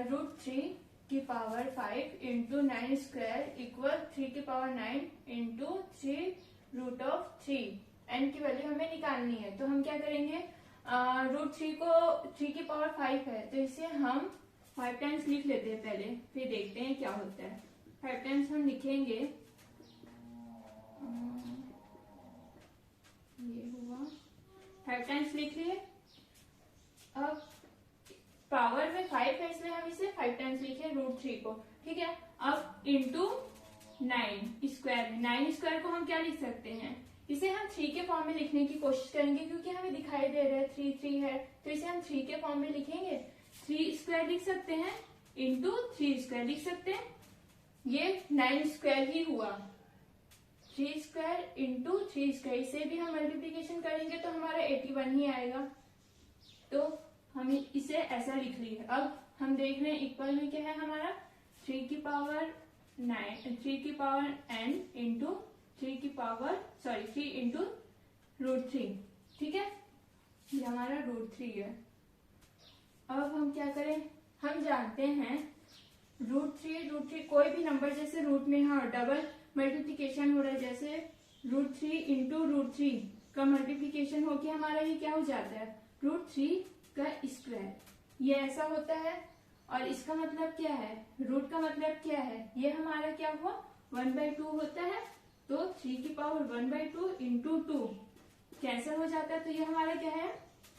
√3 की पावर 5 इंटू 9 स्क्वायर इक्वल 3 की power 9 into 3 root of 3। N की वैल्यू हमें निकालनी है, तो हम क्या करेंगे, √3 को 3 की पावर 5 है, तो इसे हम 5 टाइम्स लिख लेते हैं पहले, फिर देखते हैं क्या होता है। 5 टाइम्स हम लिखेंगे, ये हुआ 5 टाइम्स लिख लिए। अब पावर में 5 है इसलिए हम इसे 5 टाइम्स लिखे √3 को, ठीक है। अब इंटू 9 स्क्वायर, 9 स्क्वायर को हम क्या लिख सकते हैं, इसे हम 3 के फॉर्म में लिखने की कोशिश करेंगे क्योंकि हमें दिखाई दे रहा है 3 है, तो इसे हम 3 के फॉर्म में लिखेंगे। 3 स्क्वायर लिख सकते हैं इंटू 3 स्क्वायर लिख सकते हैं, ये 9 स्क्वायर ही हुआ। 3 स्क्वायर इंटू 3 स्क्वायर, इसे भी हम मल्टीप्लीकेशन करेंगे तो हमारा 81 ही आएगा, तो हम इसे ऐसा लिख लिए। अब हम देख रहे हैं इक्वल में क्या है हमारा 3 की पावर 9, 3 की पावर n इंटू 3 इंटू √3, ठीक है, ये हमारा √3 है। अब हम क्या करें, हम जानते हैं √3 कोई भी नंबर जैसे रूट में हाँ डबल मल्टीप्लीकेशन हो रहा है, जैसे √3 इंटू √3 का मल्टीप्लीकेशन होके हमारा ये क्या हो जाता है √3 का स्क्वायर, ये ऐसा होता है। और इसका मतलब क्या है, रूट का मतलब क्या है, ये हमारा क्या हुआ 1/2 होता है, तो 3 की पावर 1/2 इंटू 2 कैंसिल हो जाता है, तो ये हमारा क्या है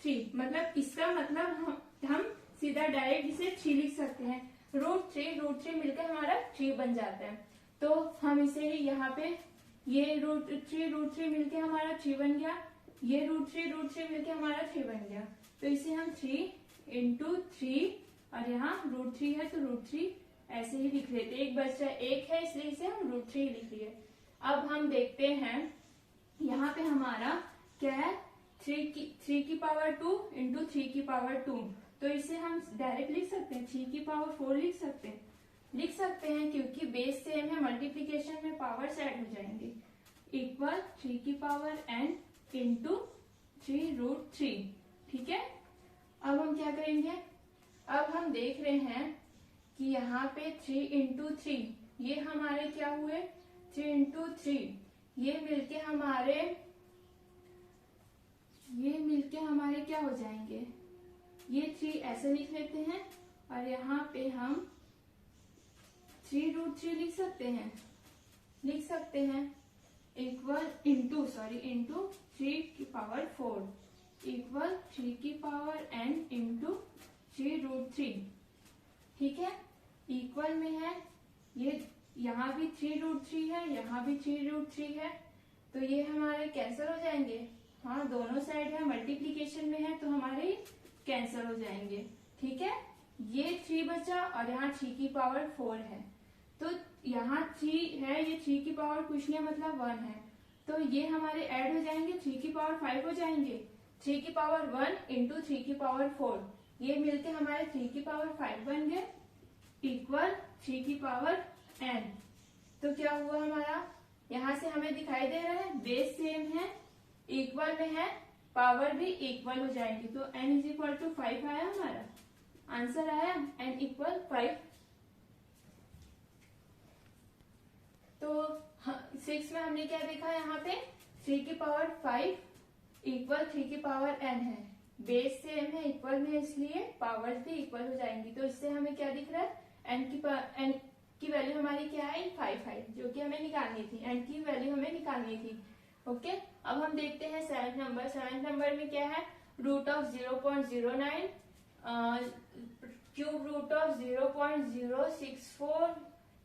3, मतलब इसका मतलब हम सीधा डायरेक्ट इसे 3 लिख सकते हैं। √3 मिलकर हमारा 3 बन जाता है, तो हम इसे यहाँ पे ये √3 मिलके हमारा 3 बन गया, ये √3 मिलके हमारा 3 बन गया, तो इसे हम 3 इंटू 3 और यहाँ √3 है तो √3 ऐसे ही लिख लेते, एक बचा 1 है इसलिए इसे हम √3 लिख लिए। अब हम देखते हैं यहाँ पे हमारा क्या है 3 की पावर 2 इंटू 3 की पावर 2, तो इसे हम डायरेक्ट लिख सकते हैं 3 की पावर 4 लिख सकते हैं क्योंकि बेस सेम है, मल्टीप्लीकेशन में पावर्स ऐड हो जाएंगे, इक्वल 3 की पावर n इंटू 3√3, ठीक है। अब हम क्या करेंगे, अब हम देख रहे हैं कि यहाँ पे 3 इंटू 3 ये हमारे क्या हुए 3 इंटू 3 ये मिलके हमारे क्या हो जाएंगे, ये 3 ऐसे लिख लेते हैं और यहाँ पे हम 3√3 लिख सकते हैं इक्वल इंटू 3 की पावर 4 इक्वल 3 की पावर n इंटू 3√3, ठीक है। इक्वल में है ये, यहाँ भी 3√3 है, यहाँ भी 3√3 है, तो ये हमारे कैंसिल हो जाएंगे, हाँ दोनों साइड है मल्टीप्लीकेशन में है तो हमारे कैंसिल हो जाएंगे, ठीक है। ये 3 बचा और यहाँ 3 की पावर 4 है, तो यहाँ 3 है, ये 3 की पावर कुछ नहीं मतलब 1 है, तो ये हमारे ऐड हो जाएंगे 3 की पावर 5 हो जाएंगे, 3 की पावर 1 इंटू 3 की पावर 4 ये मिलके हमारे 3 की पावर 5 बन गए इक्वल 3 की पावर n। तो क्या हुआ हमारा, यहाँ से हमें दिखाई दे रहा है बेस सेम है, इक्वल में है, पावर भी इक्वल हो जाएंगी, तो n इज इक्वल टू 5 आया हमारा आंसर आया n इक्वल 5। तो 6 में हमने क्या देखा, यहाँ पे 3 की पावर 5 इक्वल 3 की पावर n है, बेस सेम है, इक्वल में इसलिए पावर भी इक्वल हो जाएंगी, तो इससे हमें क्या दिख रहा है n की वैल्यू हमारी क्या है 5 है, जो कि हमें निकालनी थी, n की वैल्यू हमें निकालनी थी, ओके। अब हम देखते हैं 7 नंबर में क्या है √0.09 क्यूब रूट ऑफ 0.064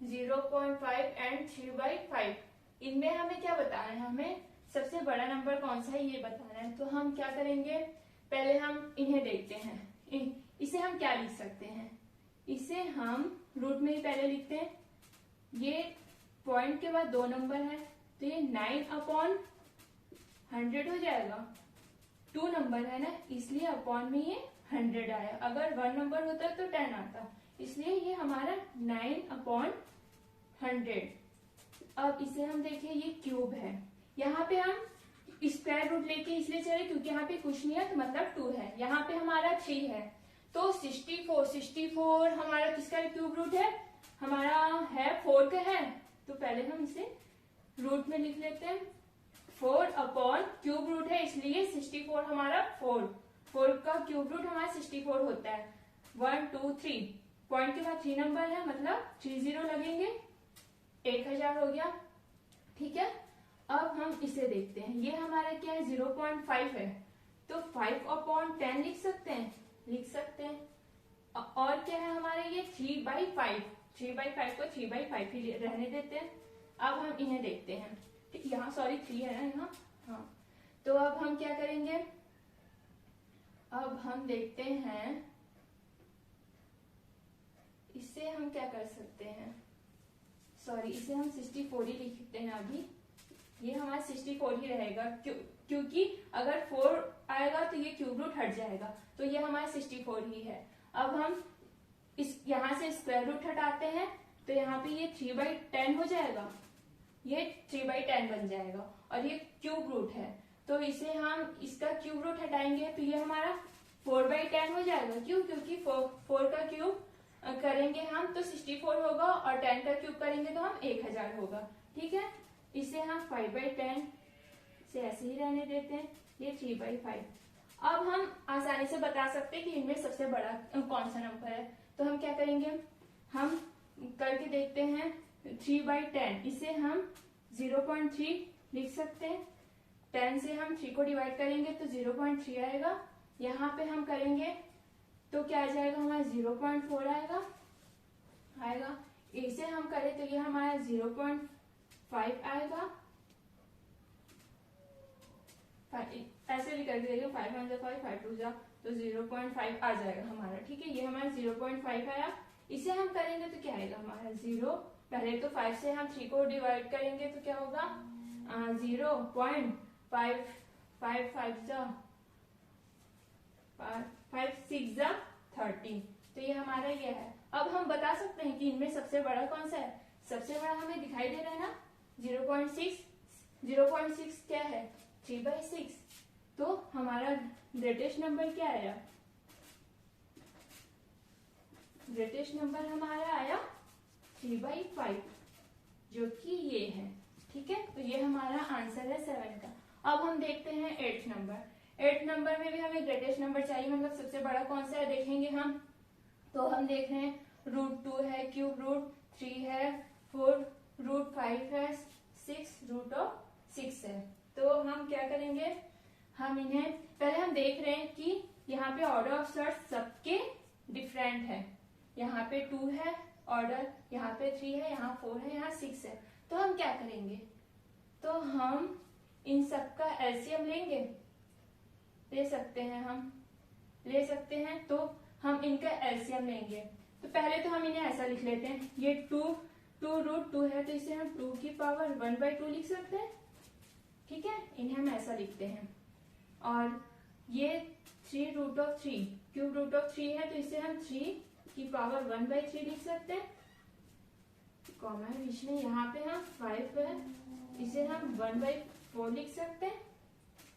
0.5 एंड 3/5। इनमें हमें क्या बताना है, हमें सबसे बड़ा नंबर कौन सा है ये बताना है, तो हम क्या करेंगे, पहले हम इन्हें देखते हैं, इसे हम क्या लिख सकते हैं, इसे हम रूट में ही पहले लिखते हैं, ये पॉइंट के बाद 2 नंबर है तो ये 9/100 हो जाएगा, 2 नंबर है ना इसलिए अपॉन में ये 100 आया, अगर 1 नंबर होता तो 10 आता, इसलिए ये हमारा 9/100। अब इसे हम देखें ये क्यूब है, यहाँ पे हम स्क्वायर रूट लेके इसलिए चले क्योंकि यहाँ पे कुछ नहीं है तो मतलब 2 है, यहाँ पे हमारा 3 है तो 64 हमारा किसका क्यूब रूट है, हमारा है 4 का है, तो पहले हम इसे रूट में लिख लेते हैं, 4 अपॉन क्यूब रूट है इसलिए 64 हमारा 4 का क्यूब रूट हमारा 64 होता है, 1 2 3 पॉइंट के बाद 3 नंबर है मतलब 30 लगेंगे, 1000 हो गया, ठीक है। अब हम इसे देखते हैं, ये हमारा क्या है 0.5 है तो 5/10 लिख सकते हैं, लिख सकते हैं। और क्या है हमारे ये 3/5, 3/5 को 3/5 ही रहने देते हैं। अब हम इन्हें देखते हैं, यहाँ सॉरी 3 है ना यहाँ, हाँ। तो अब हम क्या करेंगे, अब हम देखते हैं इससे हम क्या कर सकते हैं, सॉरी इसे हम 64 ही लिखते हैं अभी। ये हमारा 64 ही रहेगा, क्योंकि अगर 4 आएगा तो ये क्यूब रूट हट जाएगा, तो ये हमारा 64 ही है। अब हम इस यहाँ से स्क्वायर रूट हटाते हैं, तो यहाँ पे ये 3/10 हो जाएगा, ये 3/10 बन जाएगा, और ये क्यूब रूट है, तो इसे हम इसका क्यूब रूट हटाएंगे तो ये हमारा 4/10 हो जाएगा। क्यों? क्योंकि 4 का क्यूब करेंगे हम तो 64 होगा, और 10 का क्यूब करेंगे तो हम 1000 होगा। ठीक है, इसे हम 5/10 से ऐसे ही रहने देते हैं, ये 3/5। अब हम आसानी से बता सकते हैं कि इनमें सबसे बड़ा कौन सा नंबर है, तो हम क्या करेंगे, हम करके देखते हैं 3/10, इसे हम 0.3 लिख सकते हैं। 10 से हम 3 को डिवाइड करेंगे तो 0.3 आएगा, यहाँ पे हम करेंगे तो क्या आ जाएगा हमारा 0.4 आएगा। इसे हम करें तो ये हमारा 0.5 आएगा, ऐसे भी करके देखिए 5 1 5 5 2 जा तो 0.5 आ जाएगा हमारा। ठीक है, ये हमारा 0.5 आया। इसे हम करेंगे तो क्या आएगा हमारा 0, पहले तो 5 से हम 3 को डिवाइड करेंगे तो क्या होगा 0.5 5 जा 5 6 जा 30, तो ये हमारा ये है। अब हम बता सकते हैं कि इनमें सबसे बड़ा कौन सा है, सबसे बड़ा हमें दिखाई दे रहा है ना 0.6, 0.6 क्या है 3/6, तो हमारा ग्रेटेस्ट नंबर क्या आया, ग्रेटेस्ट नंबर हमारा आया 3/5, जो कि ये है। ठीक है, तो ये हमारा आंसर है 7 का। अब हम देखते हैं 8th नंबर। 8th नंबर में भी हमें ग्रेटेस्ट नंबर चाहिए, मतलब सबसे बड़ा कौन सा है देखेंगे हम, तो हम देख रहे हैं √2 है, क्यूब रूट 3 है, 4 √5 है, 6 √6 है। तो हम क्या करेंगे, हम इन्हें पहले हम देख रहे हैं कि यहाँ पे ऑर्डर ऑफ सर्च सबके डिफरेंट है, यहाँ पे 2 है ऑर्डर, यहाँ पे 3 है, यहाँ 4 है, यहाँ 6 है। तो हम क्या करेंगे, तो हम इन सब का एलसीएम लेंगे, ले सकते हैं, हम ले सकते हैं, तो हम इनका एलसीएम लेंगे। तो पहले तो हम इन्हें ऐसा लिख लेते हैं, ये 2 √2 है तो इसे हम 2 की पावर 1/2 लिख सकते हैं। ठीक है, इन्हें हम ऐसा लिखते हैं। और ये 3 √3 क्यूब √3 है तो इसे हम 3 की पावर 1/3 लिख सकते हैं, कॉमा है बीच में, यहाँ पे हम 5 है, इसे हम 1/4 लिख सकते हैं,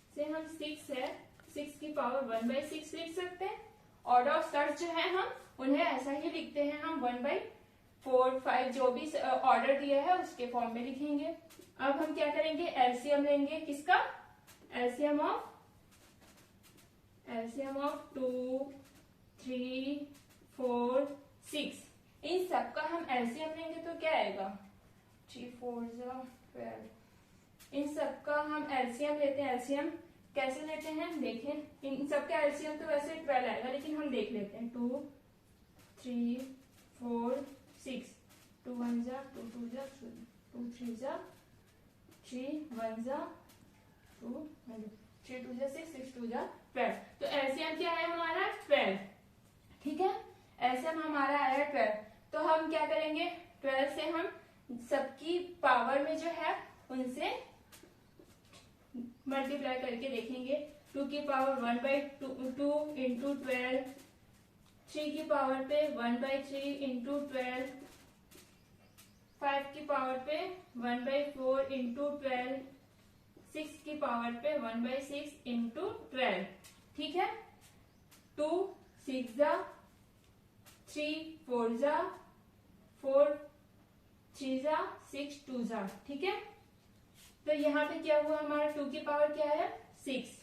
इसे हम 6 है, 6 की पावर 1/6 लिख सकते हैं। ऑर्डर ऑफ सर्च जो है हम उन्हें ऐसा ही लिखते हैं, हम 1/4 5 जो भी ऑर्डर दिया है उसके फॉर्म में लिखेंगे। अब हम क्या करेंगे, एलसीएम लेंगे, किसका, एलसीएम ऑफ 2 3 4 6, इन सब का हम एलसीएम लेंगे तो क्या आएगा 3 4 12, इन सब का हम एलसीएम लेते हैं। एलसीएम कैसे लेते हैं देखें, इन सब का एलसीएम तो वैसे 12 आएगा, लेकिन हम देख लेते हैं 2 3 4 6, 2 1 जा 2 2 जा 2 3 जा 3 1 जा 2 3 2 जा 6 6 2 जा 12, तो एलसीएम क्या है हमारा 12। ठीक है, एलसीएम हमारा आया 12, तो हम क्या करेंगे 12 से हम सबकी पावर में जो है उनसे मल्टीप्लाई करके देखेंगे। 2 की पावर 1/2 इंटू 12, 3 की पावर पे 1/3 इंटू 12, 5 की पावर पे 1/4 इंटू 12, 6 की पावर पे 1/6 इंटू 12। ठीक है, 2 6 जा 3 4 जा 4 3 जा 6 2 जा। ठीक है, तो यहाँ पे क्या हुआ हमारा 2 की पावर क्या है 6,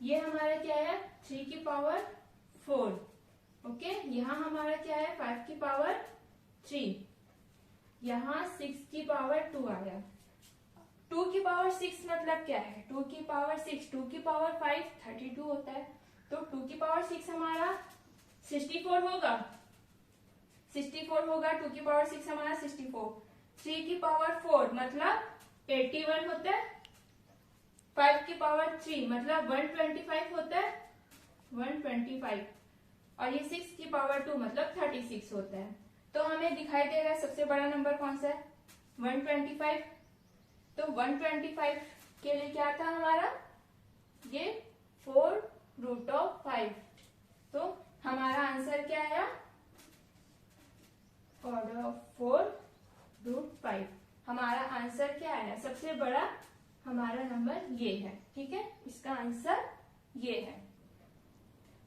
ये हमारा क्या है 3 की पावर 4, ओके, यहाँ हमारा क्या है 5 की पावर 3, यहाँ 6 की पावर 2 आया। 2 की पावर 6 मतलब क्या है, 2 की पावर 6, 2 की पावर 5 32 होता है, तो 2 की पावर 6 हमारा 64 होगा, 64 होगा। 2 की पावर 6 हमारा 64। 3 की पावर 4 मतलब 81 होता है। 5 की पावर 3 मतलब 125 होता है, 125। और ये 6 की पावर 2 मतलब 36 होता है। तो हमें दिखाई दे रहा है सबसे बड़ा नंबर कौन सा है, 125। तो 125 के लिए क्या था हमारा, ये 4√5। तो हमारा आंसर क्या आया, 4√5। हमारा आंसर क्या आया, सबसे बड़ा हमारा नंबर ये है। ठीक है, इसका आंसर ये है।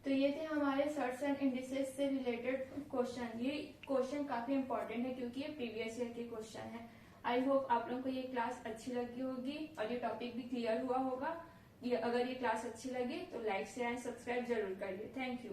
तो ये थे हमारे सर्ट्स एंड इंडिसेस से रिलेटेड क्वेश्चन। ये क्वेश्चन काफी इंपॉर्टेंट है क्योंकि ये प्रीवियस ईयर के क्वेश्चन है। आई होप आप लोगों को ये क्लास अच्छी लगी होगी और ये टॉपिक भी क्लियर हुआ होगा। अगर ये क्लास अच्छी लगी तो लाइक शेयर एंड सब्सक्राइब जरूर करिए। Thank you.